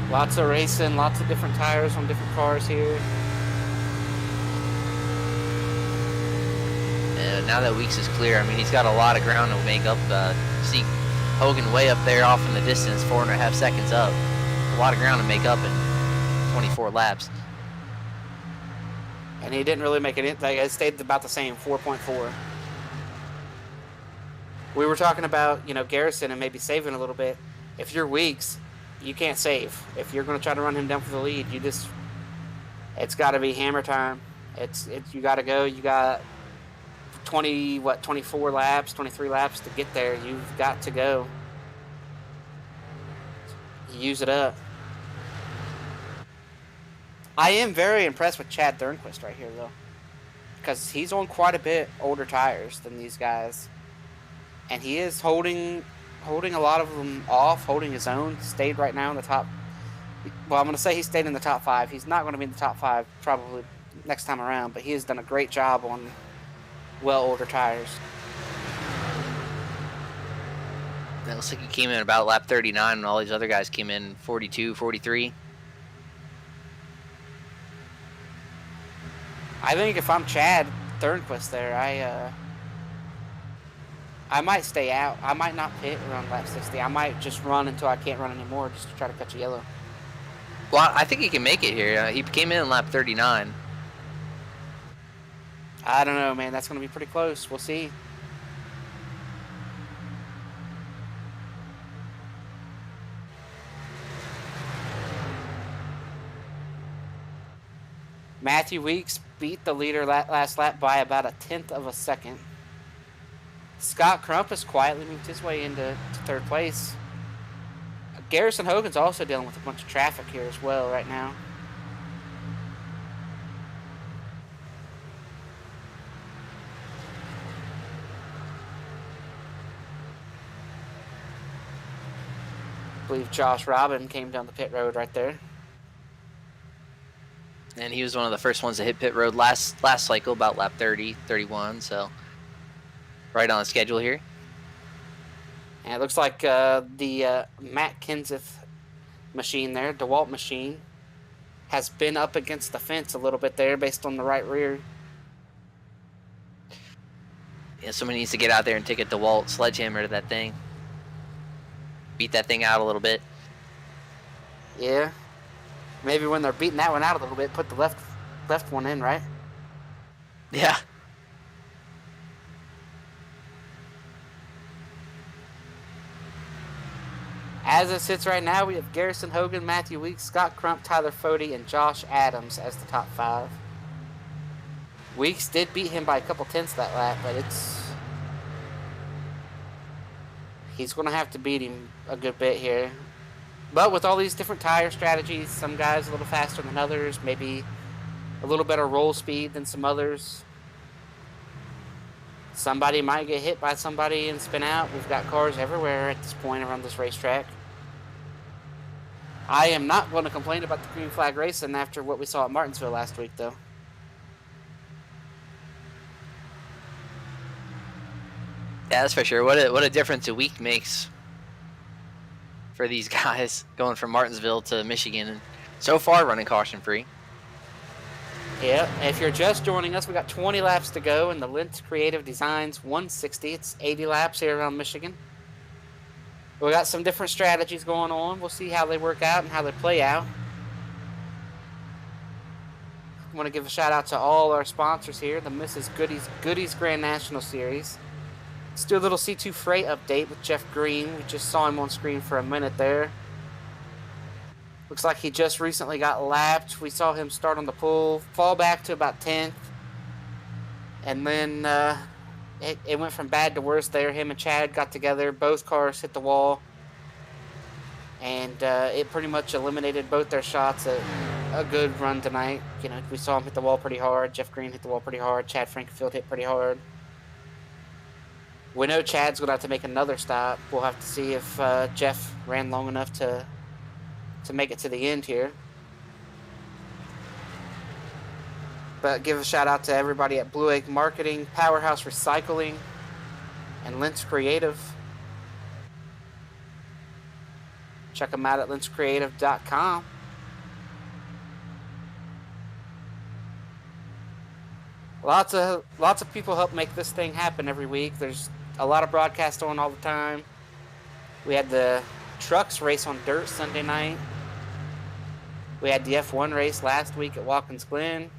Lots of racing, lots of different tires on different cars here. And now that Weeks is clear, I mean, he's got a lot of ground to make up. See Hogan way up there off in the distance, 4.5 seconds up. A lot of ground to make up in 24 laps. And he didn't really make it. Like, it stayed about the same, 4.4. We were talking about, you know, Garrison and maybe saving a little bit. If you're Weeks, you can't save. If you're going to try to run him down for the lead, it's got to be hammer time. You got to go. You got 24 laps, 23 laps to get there. You've got to go. Use it up. I am very impressed with Chad Thornquist right here, though, because he's on quite a bit older tires than these guys, and he is holding a lot of them off, holding his own. Stayed right now in the top. Well, I'm going to say he stayed in the top 5. He's not going to be in the top 5 probably next time around, but he has done a great job on older tires. It looks like he came in about lap 39 and all these other guys came in 42, 43. I think if I'm Chad Thornquist there, I might stay out. I might not pit around lap 60. I might just run until I can't run anymore just to try to catch a yellow. Well, I think he can make it here. He came in lap 39. I don't know, man. That's going to be pretty close. We'll see. Matthew Weeks beat the leader last lap by about 1/10 of a second. Scott Crump has quietly moved his way into third place. Garrison Hogan's also dealing with a bunch of traffic here as well right now. I believe Josh Robin came down the pit road right there. And he was one of the first ones to hit pit road last cycle, about lap 30, 31, so right on the schedule here. And it looks like the Matt Kenseth machine there, DeWalt machine, has been up against the fence a little bit there based on the right rear. Yeah, somebody needs to get out there and take a DeWalt sledgehammer to that thing. Beat that thing out a little bit. Yeah. Maybe when they're beating that one out a little bit, put the left one in, right? Yeah. As it sits right now, we have Garrison Hogan, Matthew Weeks, Scott Crump, Tyler Fody, and Josh Adams as the top 5. Weeks did beat him by a couple tenths that lap, but he's going to have to beat him a good bit here. But with all these different tire strategies, some guys a little faster than others, maybe a little better roll speed than some others. Somebody might get hit by somebody and spin out. We've got cars everywhere at this point around this racetrack. I am not going to complain about the green flag racing after what we saw at Martinsville last week, though. Yeah, that's for sure. What a difference a week makes for these guys going from Martinsville to Michigan and so far running caution free. Yeah, if you're just joining us, we got 20 laps to go in the Lintz Creative Designs 160. It's 80 laps here around Michigan. We got some different strategies going on. We'll see how they work out and how they play out. I want to give a shout out to all our sponsors here, the Mrs. Goody's Grand National Series. Let's do a little C2 Freight update with Jeff Green. We just saw him on screen for a minute there. Looks like he just recently got lapped. We saw him start on the pole, fall back to about 10th. And then it went from bad to worse there. Him and Chad got together. Both cars hit the wall. And it pretty much eliminated both their shots at a good run tonight. You know, we saw him hit the wall pretty hard. Jeff Green hit the wall pretty hard. Chad Frankenfield hit pretty hard. We know Chad's going to have to make another stop. We'll have to see if Jeff ran long enough to make it to the end here. But give a shout out to everybody at Blue Egg Marketing, Powerhouse Recycling, and Lintz Creative. Check them out at lintzcreative.com. Lots of people help make this thing happen every week. There's a lot of broadcasts on all the time. We had the trucks race on dirt Sunday night. We had the F1 race last week at Watkins Glen.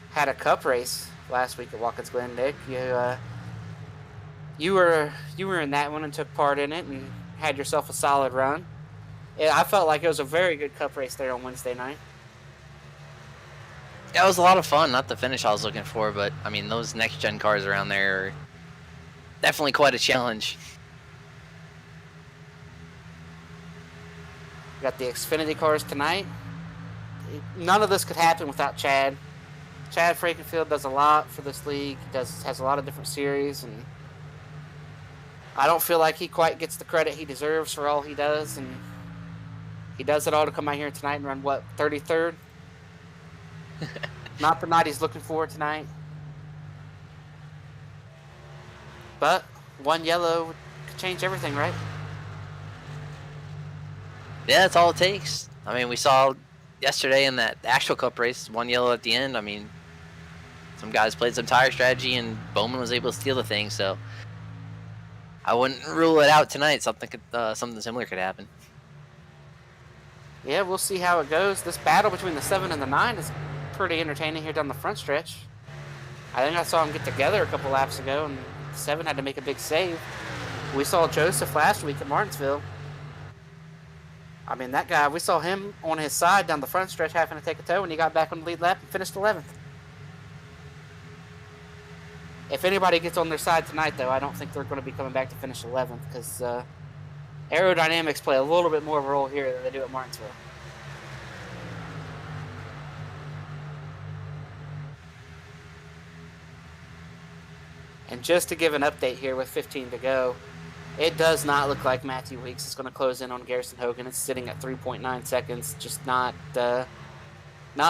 Had a cup race last week at Watkins Glen, Nick. You were in that one and took part in it and had yourself a solid run. I felt like it was a very good cup race there on Wednesday night. Yeah, it was a lot of fun. Not the finish I was looking for, but I mean, those next-gen cars around there are definitely quite a challenge. We got the Xfinity cars tonight. None of this could happen without Chad. Chad Frankenfield does a lot for this league. He has a lot of different series, and I don't feel like he quite gets the credit he deserves for all he does, and he does it all to come out here tonight and run, what, 33rd? Not the night he's looking for tonight. But one yellow could change everything, right? Yeah, that's all it takes. I mean, we saw yesterday in that actual cup race, one yellow at the end. I mean, some guys played some tire strategy, and Bowman was able to steal the thing, so I wouldn't rule it out tonight. Something similar could happen. Yeah, we'll see how it goes. This battle between the 7 and the 9 is pretty entertaining here down the front stretch. I think I saw them get together a couple laps ago, and 7 had to make a big save. We saw Joseph last week at Martinsville. I mean, that guy, we saw him on his side down the front stretch having to take a tow, and he got back on the lead lap and finished 11th. If anybody gets on their side tonight, though, I don't think they're going to be coming back to finish 11th, because aerodynamics play a little bit more of a role here than they do at Martinsville. And just to give an update here with 15 to go, it does not look like Matthew Weeks is going to close in on Garrison Hogan. It's sitting at 3.9 seconds. Just not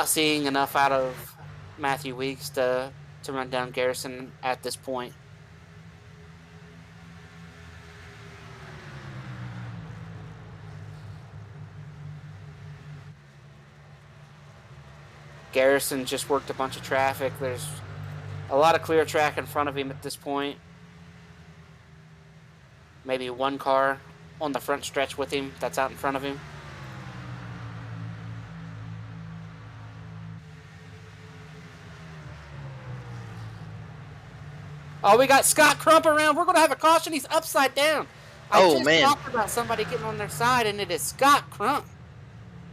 seeing enough out of Matthew Weeks to run down Garrison at this point. Garrison just worked a bunch of traffic. There's a lot of clear track in front of him at this point. Maybe one car on the front stretch with him that's out in front of him. Oh, we got Scott Crump around. We're going to have a caution. He's upside down. I just talked about somebody getting on their side, and it is Scott Crump.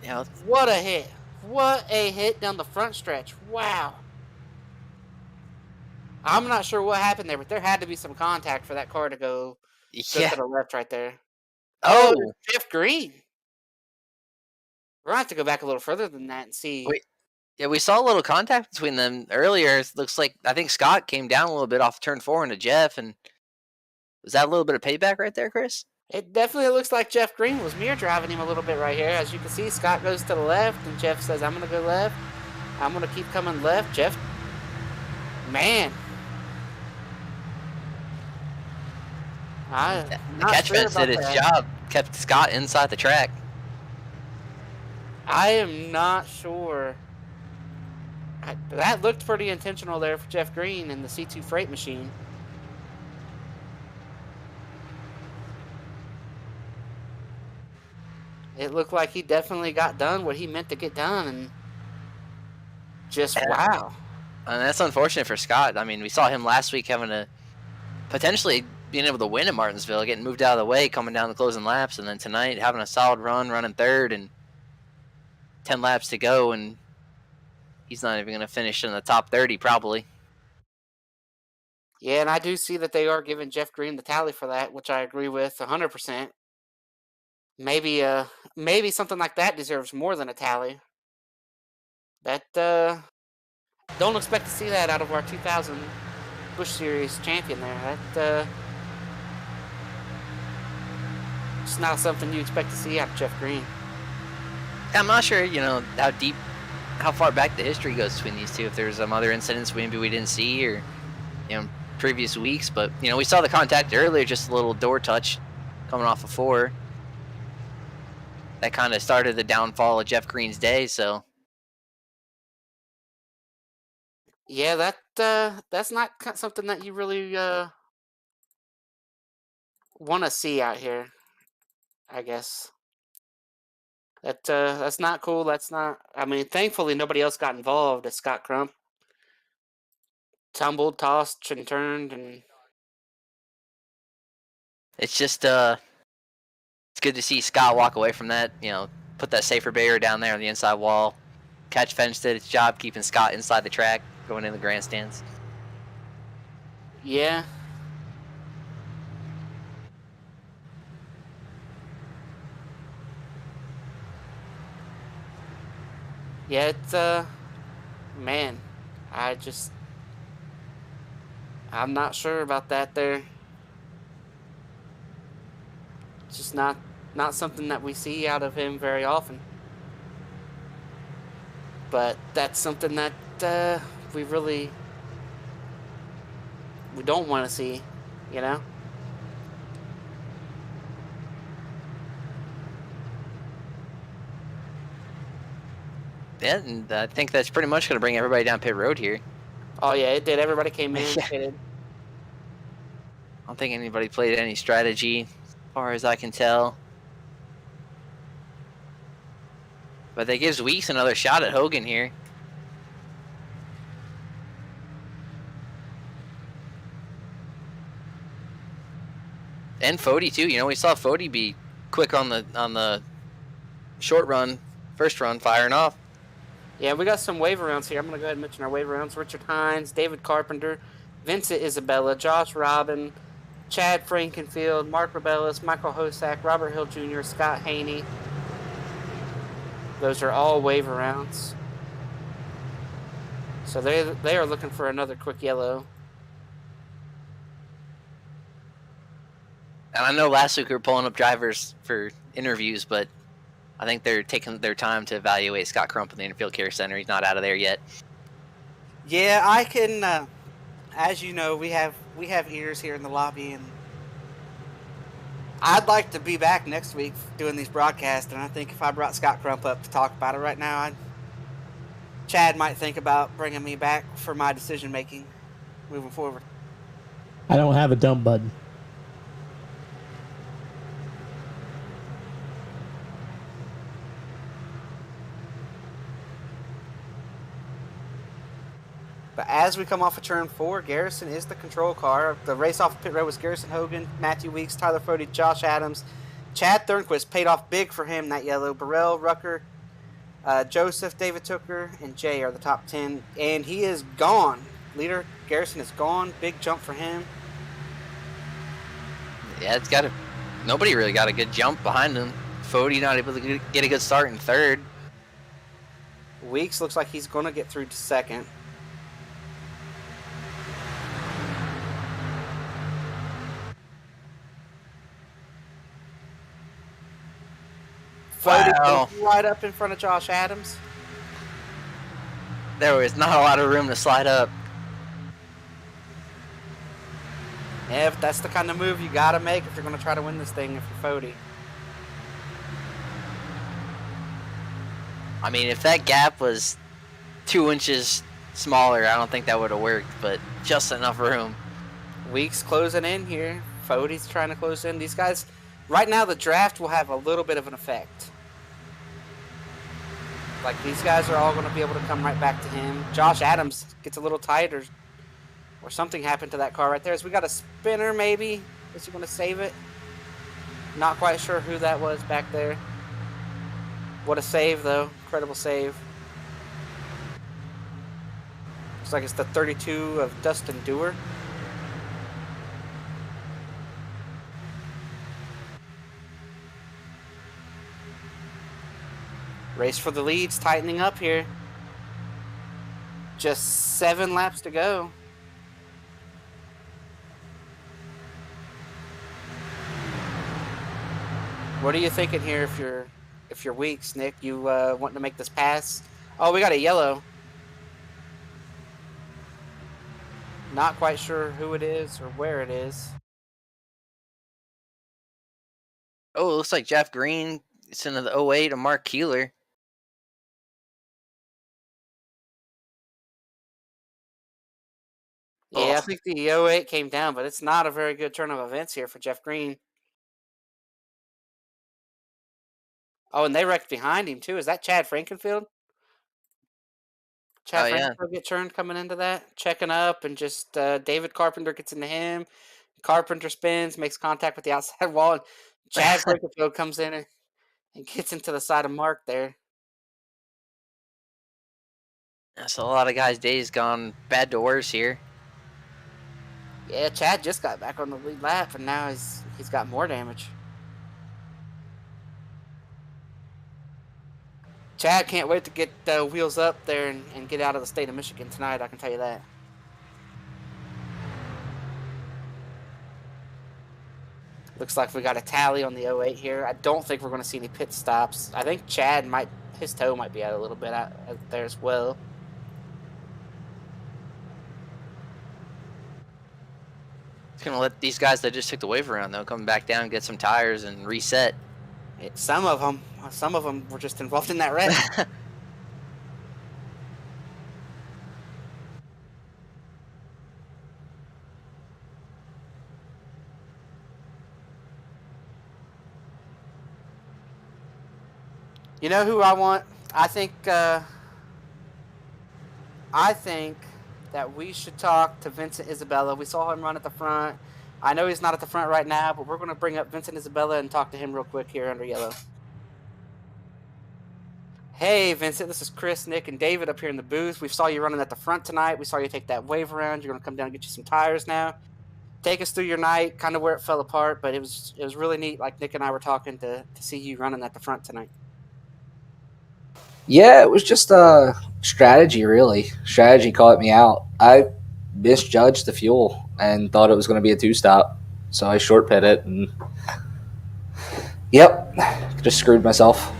Yeah. What a hit. What a hit down the front stretch. Wow. I'm not sure what happened there, but there had to be some contact for that car to go to the left right there. Oh, Jeff Green. We're going to have to go back a little further than that and see. Wait. Yeah, we saw a little contact between them earlier. It looks like, I think Scott came down a little bit off turn 4 into Jeff, and was that a little bit of payback right there, Chris? It definitely looks like Jeff Green was mirror driving him a little bit right here. As you can see, Scott goes to the left, and Jeff says, I'm going to go left. I'm going to keep coming left. Jeff, man. The catch fence did its job, kept Scott inside the track. I am not sure. That looked pretty intentional there for Jeff Green and the C2 freight machine. It looked like he definitely got done what he meant to get done, and just wow. And that's unfortunate for Scott. I mean, we saw him last week having to potentially being able to win at Martinsville, getting moved out of the way, coming down the closing laps, and then tonight having a solid run, running third, and 10 laps to go, and he's not even going to finish in the top 30 probably. Yeah, and I do see that they are giving Jeff Green the tally for that, which I agree with 100%. Maybe something like that deserves more than a tally. That don't expect to see that out of our 2000 Busch Series champion there. That it's not something you expect to see out of Jeff Green. I'm not sure, how far back the history goes between these two. If there's some other incidents maybe we didn't see, or previous weeks, but we saw the contact earlier, just a little door touch coming off of 4. That kind of started the downfall of Jeff Green's day. So yeah, that's not something that you really want to see out here, I guess. That's not cool. That's not. I mean, thankfully nobody else got involved. As Scott Crump tumbled, tossed, and turned, and it's just it's good to see Scott walk away from that. Put that safer barrier down there on the inside wall. Catch Fence did its job keeping Scott inside the track, going in the grandstands. yeah. Yeah, it's man, I'm not sure about that there. It's just not something that we see out of him very often. But that's something that we don't want to see, Yeah, and I think that's pretty much going to bring everybody down pit road here. Oh yeah, it did. Everybody came in. Yeah. Pitted. I don't think anybody played any strategy, as far as I can tell. But that gives Weeks another shot at Hogan here. And Fody too. We saw Fody be quick on the short run, first run, firing off. Yeah, we got some waiver rounds here. I'm going to go ahead and mention our waiver rounds. Richard Hines, David Carpenter, Vincent Isabella, Josh Robin, Chad Frankenfield, Mark Rebellis, Michael Hosack, Robert Hill Jr., Scott Haney. Those are all waiver rounds. So they are looking for another quick yellow. And I know last week we were pulling up drivers for interviews, but I think they're taking their time to evaluate Scott Crump in the Infield Care Center. He's not out of there yet. Yeah, I can. As you know, we have ears here in the lobby, and I'd like to be back next week doing these broadcasts. And I think if I brought Scott Crump up to talk about it right now, Chad might think about bringing me back for my decision making moving forward. I don't have a dump button. But as we come off of turn 4, Garrison is the control car. The race off pit road was Garrison Hogan, Matthew Weeks, Tyler Fody, Josh Adams. Chad Thornquist paid off big for him, that yellow. Burrell, Rucker, Joseph, David Tooker, and Jay are the top 10. And he is gone. Leader Garrison is gone. Big jump for him. Yeah, nobody really got a good jump behind him. Fody not able to get a good start in third. Weeks looks like he's going to get through to second. Wow. Right up in front of Josh Adams. There was not a lot of room to slide up. Yeah, if that's the kind of move you got to make if you're going to try to win this thing if you're Fody. I mean, if that gap was 2 inches smaller, I don't think that would have worked, but just enough room. Weeks closing in here. Fody's trying to close in. These guys, right now, the draft will have a little bit of an effect. Like, these guys are all going to be able to come right back to him. Josh Adams gets a little tight or something happened to that car right there. So we got a spinner, maybe. Is he going to save it? Not quite sure who that was back there. What a save, though. Incredible save. Looks like it's the 32 of Dustin Dewar. Race for the leads tightening up here. Just 7 laps to go. What are you thinking here if you're Weeks, Nick? You wanting to make this pass? Oh, we got a yellow. Not quite sure who it is or where it is. Oh, it looks like Jeff Green sent the 08 to Mark Keeler. Yeah, I Oh. think the 08 came down, but it's not a very good turn of events here for Jeff Green. Oh, and they wrecked behind him, too. Is that Chad Frankenfield? Oh, Chad yeah. Frankenfield get turned coming into that? Checking up, and just David Carpenter gets into him. Carpenter spins, makes contact with the outside wall, and Chad Frankenfield comes in and gets into the side of Mark there. That's a lot of guys' days gone bad to worse here. Yeah, Chad just got back on the lead lap, and now he's got more damage. Chad can't wait to get wheels up there and get out of the state of Michigan tonight, I can tell you that. Looks like we got a tally on the 08 here. I don't think we're going to see any pit stops. I think Chad his toe might be out a little bit out there as well. It's going to let these guys that just took the wave around, though, come back down, get some tires, and reset. Some of them were just involved in that wreck. You know who I want? I think that we should talk to Vincent Isabella. We saw him run at the front. I know he's not at the front right now, but we're going to bring up Vincent Isabella and talk to him real quick here under yellow. Hey, Vincent, this is Chris, Nick, and David up here in the booth. We saw you running at the front tonight. We saw you take that wave around. You're going to come down and get you some tires now. Take us through your night, kind of where it fell apart, but it was really neat, like Nick and I were talking, to see you running at the front tonight. Yeah, it was just strategy, really. Strategy caught me out. I misjudged the fuel and thought it was going to be a two-stop, so I short pit it, and yep, just screwed myself.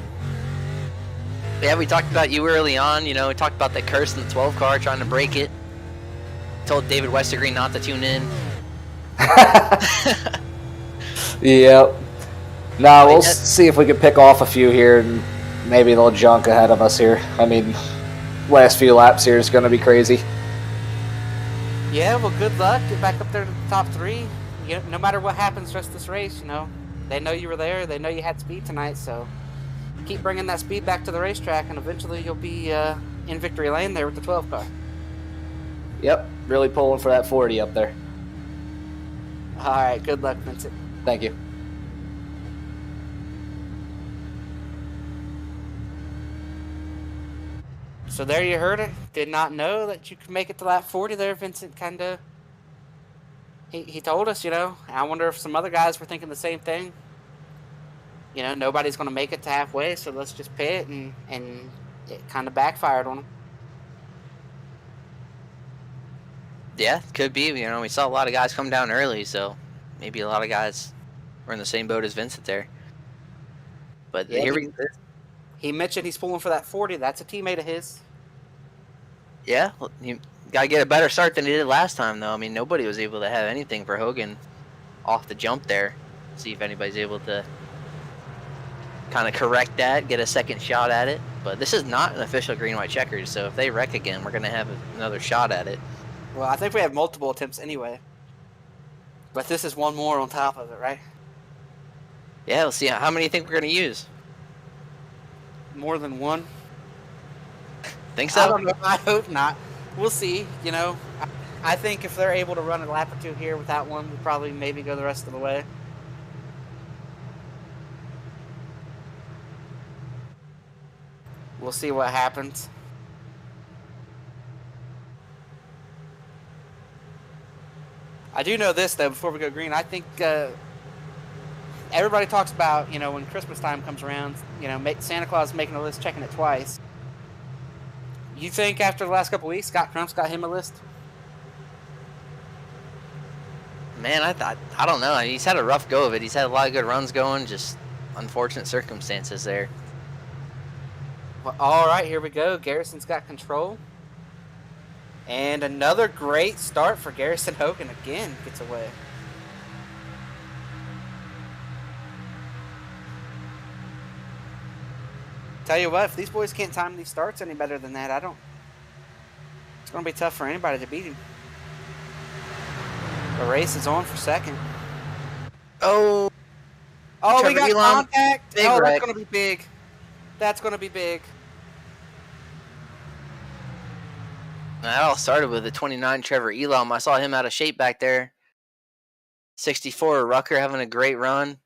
Yeah, we talked about you early on. We talked about that curse in the 12 car, trying to break it. Told David Westergreen not to tune in. Yep. Now we'll see if we can pick off a few here, and maybe they'll junk ahead of us here. I mean, last few laps here is going to be crazy. Yeah, well, good luck. Get back up there to the top 3. No matter what happens the rest of this race, they know you were there. They know you had speed tonight, so keep bringing that speed back to the racetrack, and eventually you'll be in victory lane there with the 12 car. Yep, really pulling for that 40 up there. All right, good luck, Vincent. Thank you. So there you heard it. Did not know that you could make it to lap 40 there, Vincent. Kind of. He told us, I wonder if some other guys were thinking the same thing. Nobody's going to make it to halfway, so let's just pit, and it kind of backfired on them. Yeah, could be. We saw a lot of guys come down early, so maybe a lot of guys were in the same boat as Vincent there. But Yeah, here he mentioned he's pulling for that 40. That's a teammate of his. Yeah, well, you got to get a better start than he did last time, though. I mean, nobody was able to have anything for Hogan off the jump there. See if anybody's able to kind of correct that, get a second shot at it. But this is not an official green-white checkers, so if they wreck again, we're going to have another shot at it. Well, I think we have multiple attempts anyway. But this is one more on top of it, right? Yeah, we'll see. How many do you think we're going to use? More than one? Think so? I don't know. I hope not. We'll see. I think if they're able to run a lap or two here without one, we'll probably maybe go the rest of the way. We'll see what happens. I do know this, though, before we go green. I think everybody talks about, when Christmas time comes around, Santa Claus making a list, checking it twice. You think after the last couple weeks, Scott Crump's got him a list? Man, I don't know. He's had a rough go of it. He's had a lot of good runs going, just unfortunate circumstances there. Well, all right, here we go. Garrison's got control. And another great start for Garrison Hogan. Again, gets away. Tell you what, if these boys can't time these starts any better than that, it's going to be tough for anybody to beat him. The race is on for second. Oh, we got contact. Big That's wreck. going to be big. That's going to be big. That all started with the 29 Trevor Elam. I saw him out of shape back there. 64 Rucker having a great run.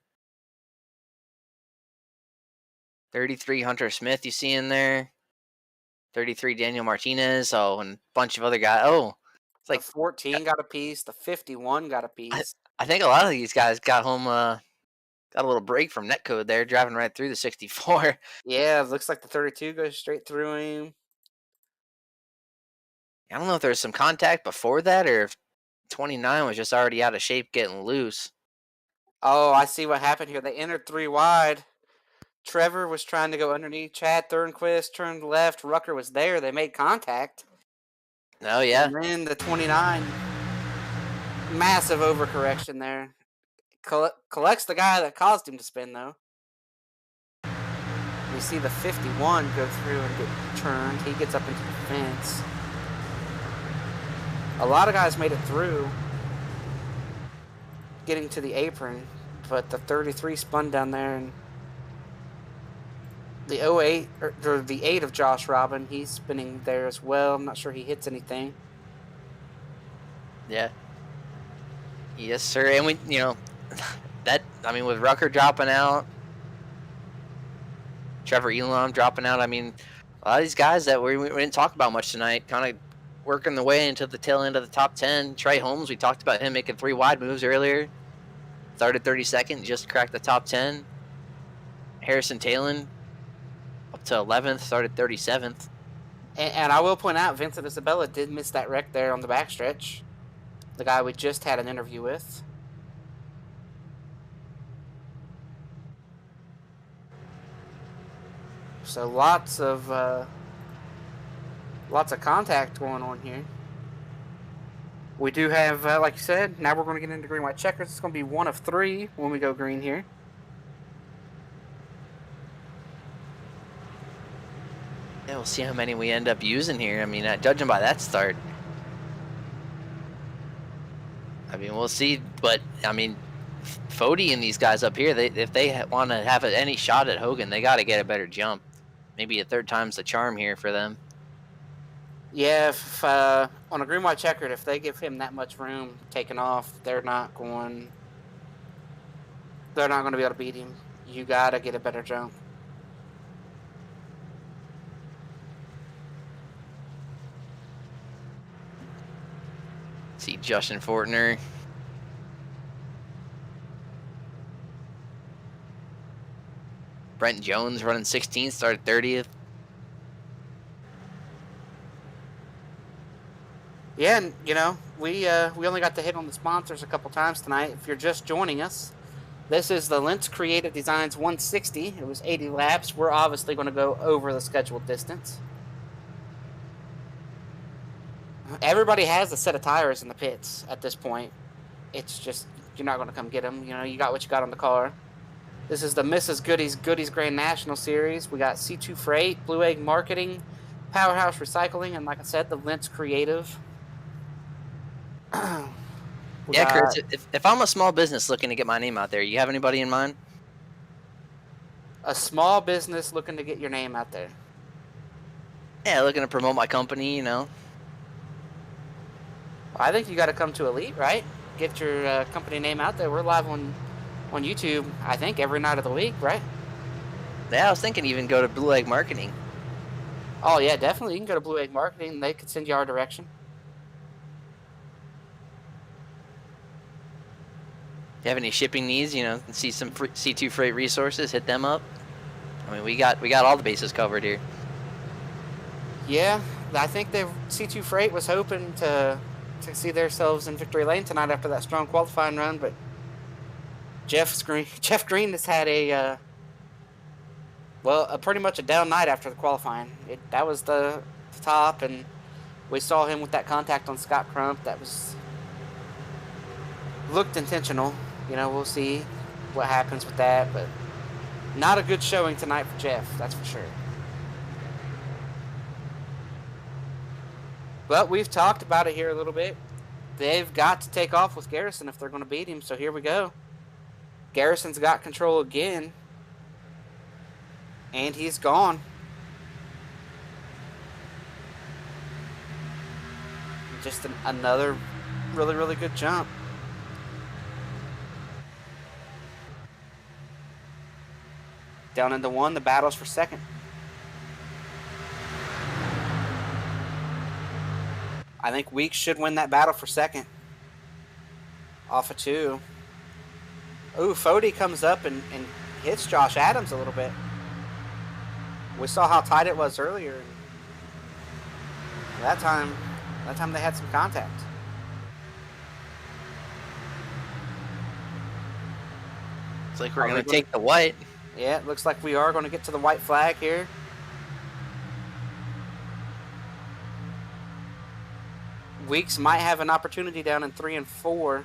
33 Hunter Smith you see in there. 33 Daniel Martinez. Oh, and a bunch of other guys. Oh, it's like the 14 got a piece. The 51 got a piece. I think a lot of these guys got home, got a little break from netcode there, driving right through the 64. Yeah, it looks like the 32 goes straight through him. I don't know if there was some contact before that or if 29 was just already out of shape getting loose. Oh, I see what happened here. They entered 3 wide. Trevor was trying to go underneath. Chad Thornquist turned left. Rucker was there. They made contact. Oh, yeah. And then the 29, massive overcorrection there. Collects the guy that caused him to spin, though. We see the 51 go through and get turned. He gets up into the fence. A lot of guys made it through, getting to the apron, but the 33 spun down there, and the 08, or the 8 of Josh Robin, he's spinning there as well. I'm not sure he hits anything. Yeah. Yes, sir. And we, with Rucker dropping out, Trevor Elam dropping out, a lot of these guys that we didn't talk about much tonight, kind of working the way into the tail end of the top 10. Trey Holmes, we talked about him making 3 wide moves earlier. Started 32nd, just cracked the top 10. Harrison Talon up to 11th, started 37th. And I will point out, Vincent Isabella did miss that wreck there on the backstretch. The guy we just had an interview with. So lots of contact going on here. We do have, like you said, now we're going to get into green-white checkers. It's going to be 1 of 3 when we go green here. Yeah, we'll see how many we end up using here. Judging by that start. We'll see. But, Fody and these guys up here, if they want to have any shot at Hogan, they got to get a better jump. Maybe a third time's the charm here for them. Yeah, if on a green-white checkered, if they give him that much room taken off, they're not going to be able to beat him. You got to get a better jump. See Justin Fortner. Brent Jones running 16th, started 30th. Yeah, and we only got to hit on the sponsors a couple times tonight. If you're just joining us, this is the Lintz Creative Designs 160. It was 80 laps. We're obviously going to go over the scheduled distance. Everybody has a set of tires in the pits at this point. It's just, you're not going to come get them. You got what you got on the car. This is the Mrs. Goody's Grand National Series. We got C2 Freight, Blue Egg Marketing, Powerhouse Recycling, and like I said, the Lintz Creative. Chris, if I'm a small business looking to get my name out there, you have anybody in mind? A small business looking to get your name out there. Yeah, looking to promote my company, I think you got to come to Elite, right? Get your company name out there. We're live on YouTube, I think, every night of the week, right? Yeah, I was thinking even go to Blue Egg Marketing. Oh, yeah, definitely. You can go to Blue Egg Marketing. They could send you our direction. If you have any shipping needs, see some C2 Freight resources, hit them up. I mean, we got all the bases covered here. Yeah, I think the C2 Freight was hoping to see themselves in victory lane tonight after that strong qualifying run, but Jeff Green has had a pretty much a down night after the qualifying. That was the top, and we saw him with that contact on Scott Crump. That looked intentional. We'll see what happens with that, but not a good showing tonight for Jeff, that's for sure. But we've talked about it here a little bit. They've got to take off with Garrison if they're going to beat him, so here we go. Garrison's got control again, and he's gone. Just another really, really good jump. Down into 1, the battle's for second. I think Weeks should win that battle for second. Off of 2. Ooh, Fody comes up and hits Josh Adams a little bit. We saw how tight it was earlier. That time they had some contact. It's like we're going to take the white. Yeah, it looks like we are going to get to the white flag here. Weeks might have an opportunity down in 3 and 4.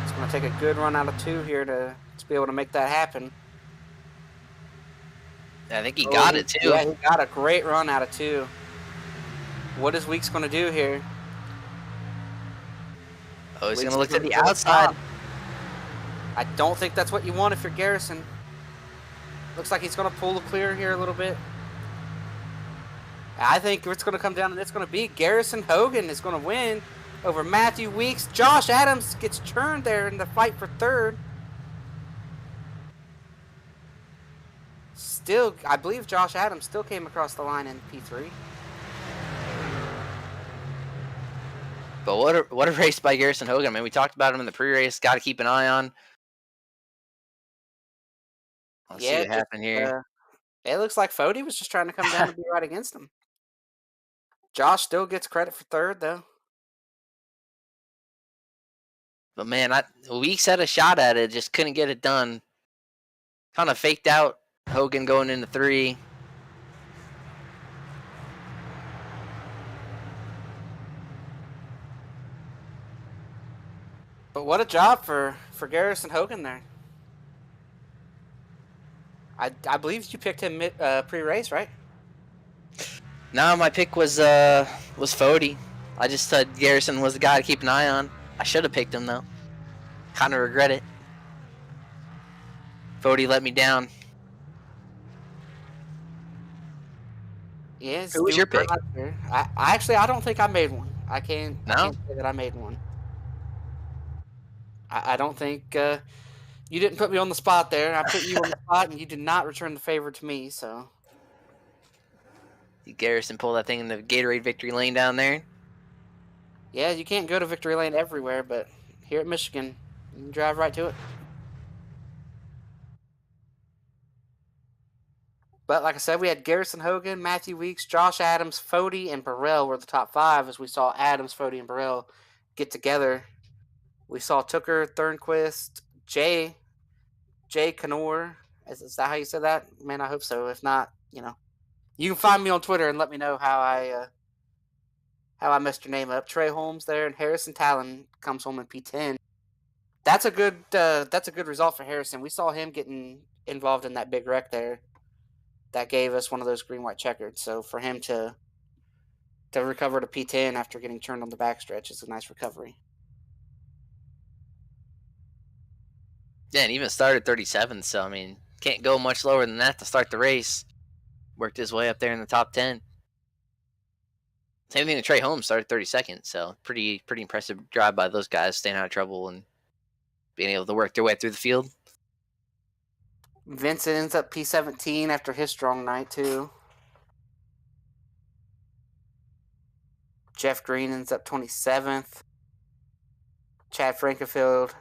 It's going to take a good run out of 2 here to be able to make that happen. I think he got it too. Yeah, he got a great run out of 2. What is Weeks going to do here? Oh, he's going to look to the outside. I don't think that's what you want if you're Garrison. Looks like he's going to pull the clear here a little bit. I think it's going to come down and it's going to be Garrison Hogan is going to win over Matthew Weeks. Josh Adams gets turned there in the fight for 3rd. Still, I believe Josh Adams still came across the line in P3. But what a race by Garrison Hogan. I mean, we talked about him in the pre-race. Got to keep an eye on. Let's see what happened here. It looks like Fody was just trying to come down and be right against him. Josh still gets credit for 3rd, though. But man, Weeks had a shot at it, just couldn't get it done. Kind of faked out Hogan going into 3. But what a job for Garrison Hogan there. I believe you picked him pre-race, right? No, my pick was Fody. I just said Garrison was the guy to keep an eye on. I should have picked him though. Kind of regret it. Fody let me down. Yeah, who was your pick? I don't think I made one. I can't say that I made one. I don't think you didn't put me on the spot there. I put you on the spot, and you did not return the favor to me. So Garrison pulled that thing in the Gatorade victory lane down there. Yeah, you can't go to victory lane everywhere, but here at Michigan, you can drive right to it. But like I said, we had Garrison Hogan, Matthew Weeks, Josh Adams, Fody, and Burrell were the top 5 as we saw Adams, Fody, and Burrell get together. We saw Tooker, Thornquist, Jay Canor. Is that how you said that? Man, I hope so. If not, you can find me on Twitter and let me know how I messed your name up. Trey Holmes there, and Harrison Talon comes home in P10. That's a good result for Harrison. We saw him getting involved in that big wreck there. That gave us one of those green-white checkered. So for him to recover to P10 after getting turned on the backstretch is a nice recovery. Yeah, and even started 37th, so I mean, can't go much lower than that to start the race. Worked his way up there in the top 10. Same thing with Trey Holmes, started 32nd. So pretty impressive drive by those guys, staying out of trouble and being able to work their way through the field. Vincent ends up P17 after his strong night, too. Jeff Green ends up 27th. Chad Frankenfield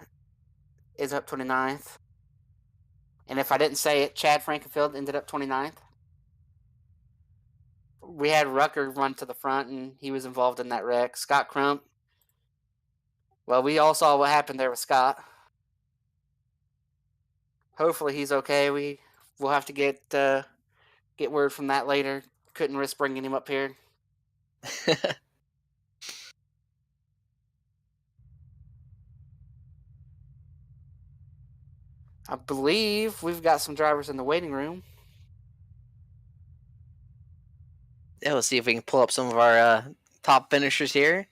is up 29th. And if I didn't say it, Chad Frankenfield ended up 29th. We had Rucker run to the front, and he was involved in that wreck. Scott Crump. Well, we all saw what happened there with Scott. Hopefully he's okay. We'll have to get word from that later. Couldn't risk bringing him up here. I believe we've got some drivers in the waiting room. Yeah, let's see if we can pull up some of our top finishers here.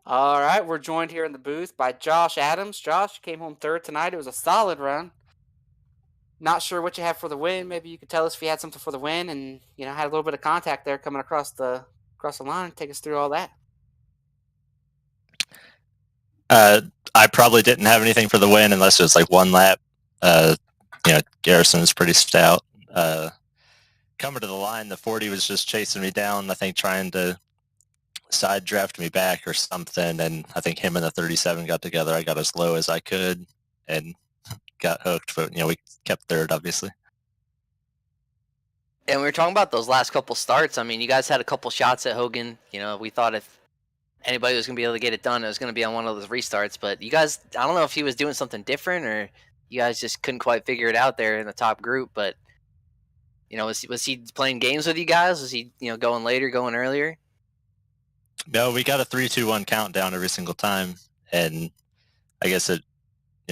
All right, we're joined here in the booth by Josh Adams. Josh came home third tonight. It was a solid run. Not sure what you have for the win. Maybe you could tell us if you had something for the win, and had a little bit of contact there coming across the line. Take us through all that. I probably didn't have anything for the win unless it was like one lap. Garrison was pretty stout. Coming to the line, the 40 was just chasing me down, I think trying to side draft me back or something, and I think him and the 37 got together. I got as low as I could and got hooked, but we kept third, obviously. And we were talking about those last couple starts. I mean, you guys had a couple shots at Hogan. We thought if anybody was going to be able to get it done, it was going to be on one of those restarts. But you guys, I don't know if he was doing something different or you guys just couldn't quite figure it out there in the top group. But, was he playing games with you guys? Was he, going later, going earlier? No, we got a 3-2-1 countdown every single time. And I guess it,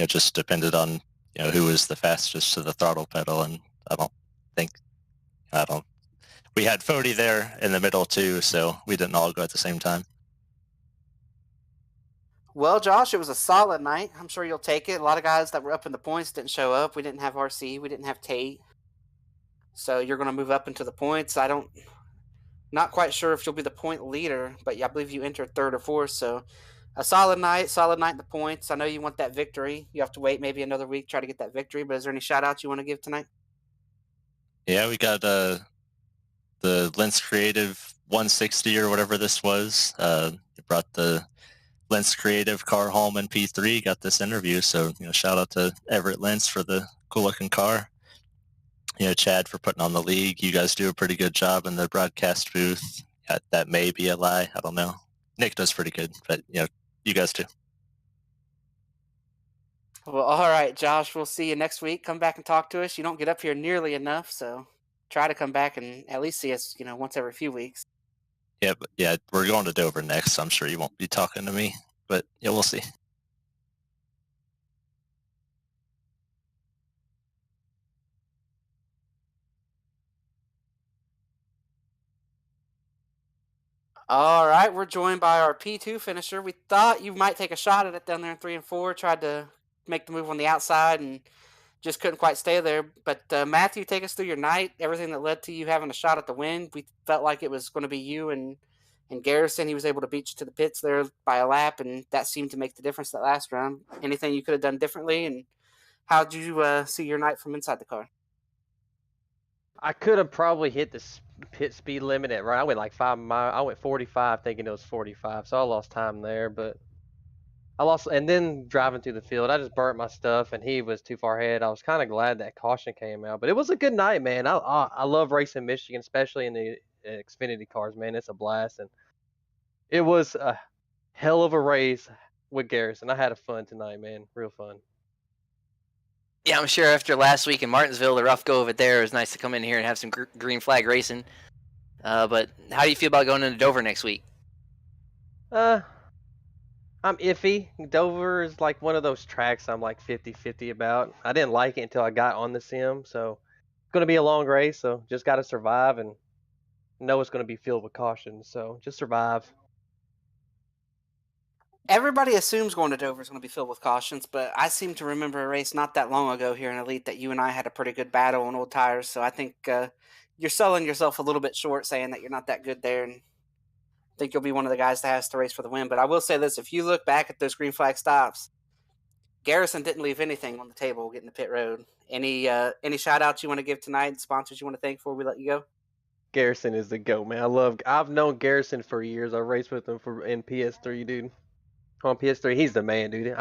just depended on, who was the fastest to the throttle pedal. And we had Fody there in the middle too, so we didn't all go at the same time. Well, Josh, it was a solid night. I'm sure you'll take it. A lot of guys that were up in the points didn't show up. We didn't have RC. We didn't have Tate. So you're going to move up into the points. Not quite sure if you'll be the point leader, but I believe you entered third or fourth. So a solid night in the points. I know you want that victory. You have to wait maybe another week, try to get that victory. But is there any shout-outs you want to give tonight? Yeah, we got the Lintz Creative 160 or whatever this was. Brought the Lintz Creative car home in P3, got this interview. So, shout out to Everett Lintz for the cool looking car. Chad for putting on the league. You guys do a pretty good job in the broadcast booth. That may be a lie. I don't know. Nick does pretty good, but you guys too. Well, all right, Josh, we'll see you next week. Come back and talk to us. You don't get up here nearly enough, so try to come back and at least see us, once every few weeks. Yeah, we're going to Dover next, so I'm sure you won't be talking to me, but we'll see. All right, we're joined by our P2 finisher. We thought you might take a shot at it down there in 3 and 4. Tried to make the move on the outside and just couldn't quite stay there. But Matthew, take us through your night, everything that led to you having a shot at the win. We felt like it was going to be you and Garrison. He was able to beat you to the pits there by a lap, and that seemed to make the difference that last round. Anything you could have done differently, and how did you see your night from inside the car? I could have probably hit the pit speed limit I went like 5 miles. I went 45 thinking it was 45, so I lost time there. But and then driving through the field, I just burnt my stuff, and he was too far ahead. I was kind of glad that caution came out, but it was a good night, man. I love racing Michigan, especially in the Xfinity cars, man. It's a blast, and it was a hell of a race with Garrison. I had a fun tonight, man. Real fun. Yeah, I'm sure after last week in Martinsville, the rough go of it there, it was nice to come in here and have some green flag racing. But how do you feel about going into Dover next week? I'm iffy. Dover is like one of those tracks I'm like 50-50 about. I didn't like it until I got on the sim, so it's going to be a long race, so just got to survive and know it's going to be filled with caution, so just survive. Everybody assumes going to Dover is going to be filled with cautions, but I seem to remember a race not that long ago here in Elite that you and I had a pretty good battle on old tires, so I think you're selling yourself a little bit short saying that you're not that good there, and think you'll be one of the guys that has to race for the win. But I will say this: if you look back at those green flag stops, Garrison didn't leave anything on the table getting the pit road. Any shout outs you want to give tonight? Sponsors you want to thank before we let you go? Garrison is the GOAT, man. I've known Garrison for years. I raced with him in PS3, dude. On PS3, he's the man, dude.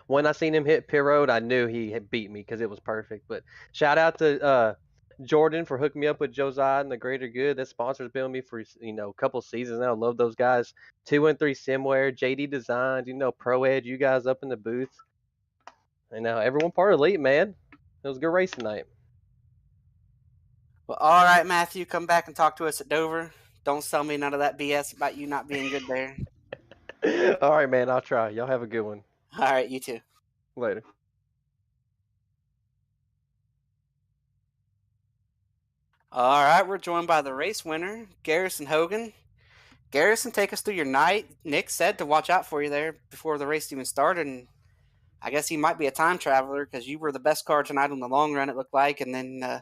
When I seen him hit pit road, I knew he had beat me because it was perfect. But shout out to Jordan for hooking me up with Josiah and the Greater Good. That sponsor's been with me for a couple seasons now. Love those guys. 213 Simware, JD Designs, Pro Ed, you guys up in the booth. And everyone part of Elite, man. It was a good race tonight. Well, all right, Matthew, come back and talk to us at Dover. Don't sell me none of that BS about you not being good there. All right, man. I'll try. Y'all have a good one. All right, you too. Later. All right, we're joined by the race winner, Garrison Hogan. Garrison, take us through your night. Nick said to watch out for you there before the race even started, and I guess he might be a time traveler because you were the best car tonight on the long run, it looked like. And then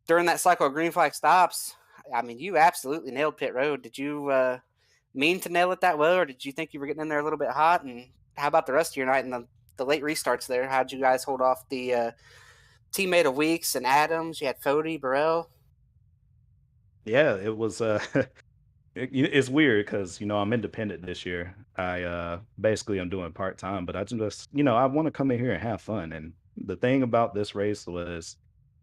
during that cycle of green flag stops, I mean, you absolutely nailed pit road. Did you mean to nail it that well, or did you think you were getting in there a little bit hot? And how about the rest of your night and the late restarts there? How'd you guys hold off the teammate of Weeks and Adams? You had Fody, Burrell. Yeah, it was. It's weird because I'm independent this year. I basically I'm doing part time, but I just I want to come in here and have fun. And the thing about this race was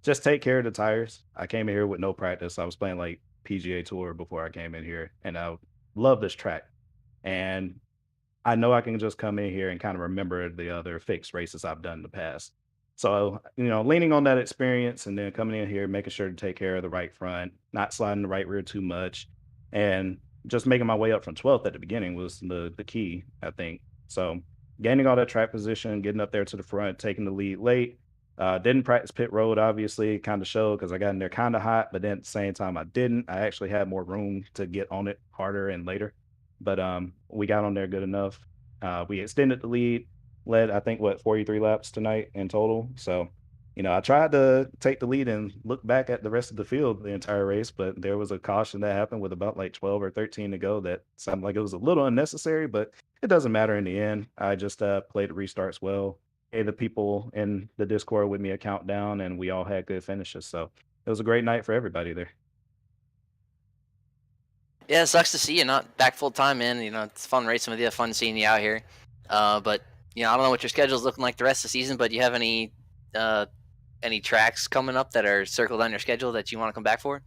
just take care of the tires. I came in here with no practice. I was playing like PGA Tour before I came in here, and I love this track. And I know I can just come in here and kind of remember the other fixed races I've done in the past. So, leaning on that experience and then coming in here, making sure to take care of the right front, not sliding the right rear too much, and just making my way up from 12th at the beginning was the key, I think. So, gaining all that track position, getting up there to the front, taking the lead late. Didn't practice pit road, obviously, kind of showed because I got in there kind of hot, but then at the same time, I didn't. I actually had more room to get on it harder and later. But we got on there good enough. We extended the lead, led I think 43 laps tonight in total. So, I tried to take the lead and look back at the rest of the field the entire race, but there was a caution that happened with about like 12 or 13 to go that sounded like it was a little unnecessary, but it doesn't matter in the end. I just played the restarts well, gave the people in the Discord with me a countdown, and we all had good finishes. So it was a great night for everybody there. Yeah, it sucks to see you not back full time, man. It's fun racing with you, fun seeing you out here. But I don't know what your schedule's looking like the rest of the season. But do you have any tracks coming up that are circled on your schedule that you want to come back for?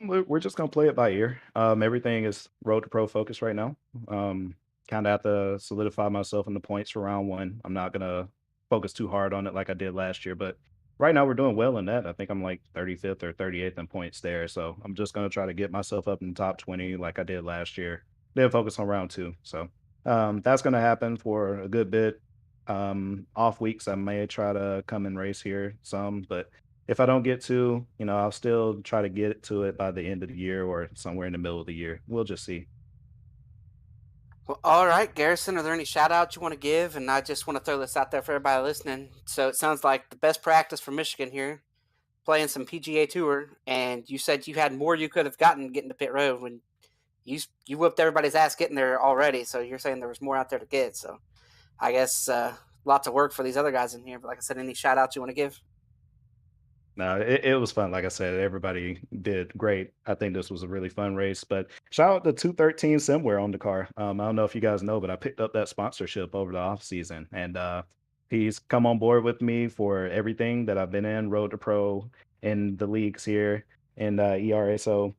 We're just gonna play it by ear. Everything is road to pro focus right now. Kind of have to solidify myself in the points for round one. I'm not gonna focus too hard on it like I did last year, but right now we're doing well in that. I think I'm like 35th or 38th in points there, so I'm just gonna try to get myself up in the top 20 like I did last year. Then focus on round two. So that's gonna happen for a good bit. Off weeks I may try to come and race here some, but if I don't get to, I'll still try to get to it by the end of the year or somewhere in the middle of the year. We'll just see. Well, all right, Garrison, are there any shout outs you want to give? And I just want to throw this out there for everybody listening. So it sounds like the best practice for Michigan here, playing some PGA Tour, and you said you had more you could have gotten getting to pit road when you whipped everybody's ass getting there already. So you're saying there was more out there to get. So I guess lots of work for these other guys in here. But like I said, any shout outs you want to give? No, it was fun. Like I said, everybody did great. I think this was a really fun race. But shout out to 213 Somewhere on the car. I don't know if you guys know, but I picked up that sponsorship over the off season, and he's come on board with me for everything that I've been in, Road to Pro, in the leagues here, and ERA. So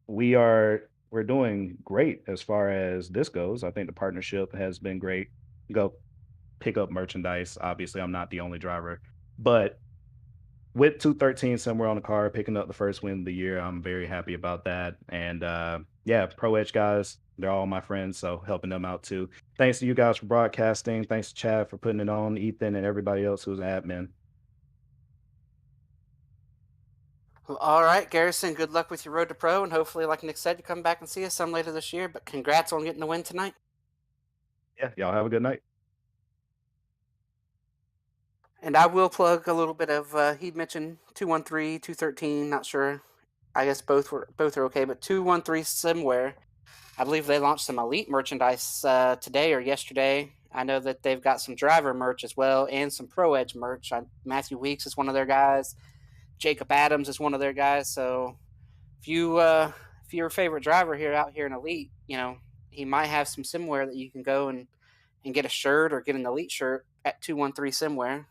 we're doing great as far as this goes. I think the partnership has been great. Go pick up merchandise. Obviously, I'm not the only driver, but with 213 Somewhere on the car, picking up the first win of the year, I'm very happy about that. And yeah, Pro Edge guys, they're all my friends, so helping them out too. Thanks to you guys for broadcasting. Thanks to Chad for putting it on, Ethan, and everybody else who's an admin. Well, all right, Garrison, good luck with your road to pro, and hopefully, like Nick said, you come back and see us some later this year. But congrats on getting the win tonight. Yeah, y'all have a good night. And I will plug a little bit of. He mentioned 213, 213. Not sure. I guess both are okay, but 213 Simware. I believe they launched some elite merchandise today or yesterday. I know that they've got some driver merch as well and some Pro Edge merch. Matthew Weeks is one of their guys. Jacob Adams is one of their guys. So if you're a favorite driver out here in Elite, he might have some Simware that you can go and get a shirt or get an Elite shirt at 213 Simware.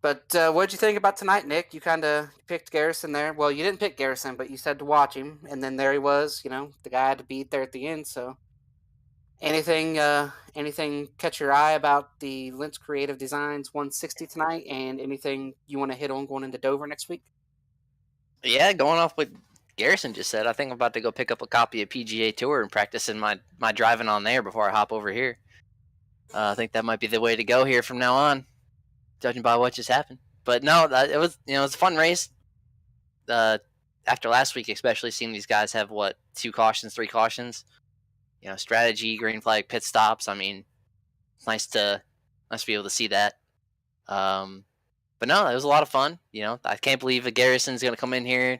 But what'd you think about tonight, Nick? You kind of picked Garrison there. Well, you didn't pick Garrison, but you said to watch him, and then there he was, the guy to beat there at the end. So, anything catch your eye about the Lintz Creative Designs 160 tonight, and anything you want to hit on going into Dover next week? Yeah, going off what Garrison just said, I think I'm about to go pick up a copy of PGA Tour and practicing my driving on there before I hop over here. I think that might be the way to go here from now on, judging by what just happened. But no, it was it was a fun race. After last week, especially seeing these guys have 2 cautions, 3 cautions. Strategy, green flag, pit stops. I mean, it's nice to be able to see that. But no, it was a lot of fun. I can't believe that Garrison's going to come in here,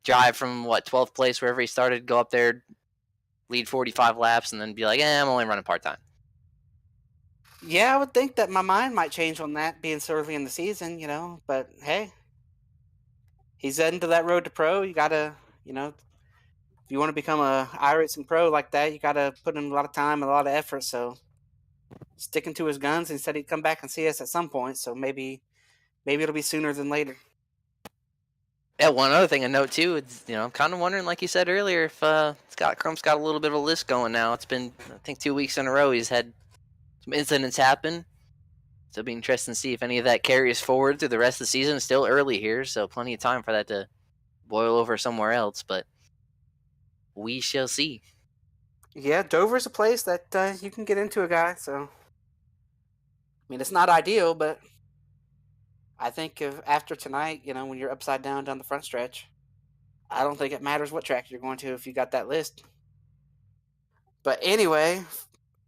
drive from 12th place wherever he started, go up there, lead 45 laps, and then be like, I'm only running part-time. Yeah, I would think that my mind might change on that being so early in the season, but hey, he's heading to that road to pro. You gotta, if you want to become a iRacing pro like that, you gotta put in a lot of time and a lot of effort. So sticking to his guns, and said he'd come back and see us at some point. So maybe it'll be sooner than later. Yeah, one other thing to note too is, I'm kind of wondering, like you said earlier, if Scott Crump's got a little bit of a list going now. It's been, I think, 2 weeks in a row he's had some incidents happen. So it'll be interesting to see if any of that carries forward through the rest of the season. It's still early here, so plenty of time for that to boil over somewhere else, but we shall see. Yeah, Dover's a place that you can get into a guy, so I mean, it's not ideal, but I think after tonight, when you're upside down the front stretch, I don't think it matters what track you're going to if you got that list. But anyway,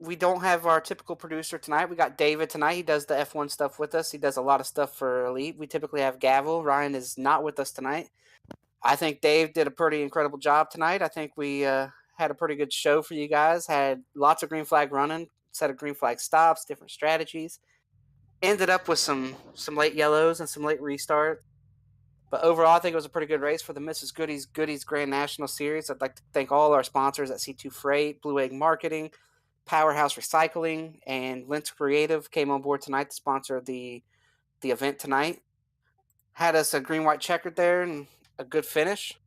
we don't have our typical producer tonight. We got David tonight. He does the F1 stuff with us. He does a lot of stuff for Elite. We typically have Gavel. Ryan is not with us tonight. I think Dave did a pretty incredible job tonight. I think we had a pretty good show for you guys. Had lots of green flag running, set of green flag stops, different strategies. Ended up with some late yellows and some late restarts. But overall, I think it was a pretty good race for the Mrs. Goody's Grand National Series. I'd like to thank all our sponsors at C2 Freight, Blue Egg Marketing, Powerhouse Recycling, and Lintz Creative came on board tonight to sponsor the event tonight. Had us a green-white checkered there and a good finish.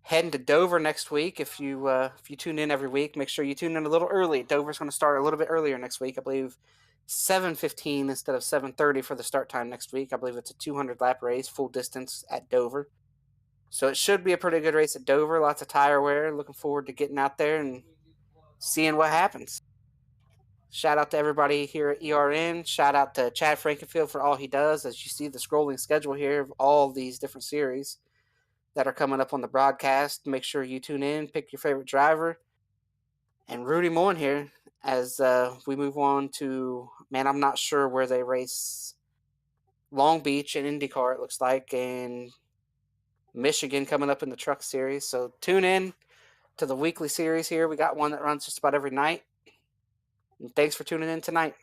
Heading to Dover next week. If you tune in every week, make sure you tune in a little early. Dover's going to start a little bit earlier next week. I believe 7:15 instead of 7:30 for the start time next week. I believe it's a 200 lap race, full distance at Dover. So it should be a pretty good race at Dover. Lots of tire wear. Looking forward to getting out there and seeing what happens. Shout out to everybody here at ERN. Shout out to Chad Frankenfield for all he does. As you see the scrolling schedule here of all these different series that are coming up on the broadcast. Make sure you tune in, pick your favorite driver, and root him on here as we move on to, I'm not sure where they race. Long Beach and IndyCar, it looks like, and Michigan coming up in the truck series. So tune in to the weekly series here. We got one that runs just about every night. And thanks for tuning in tonight.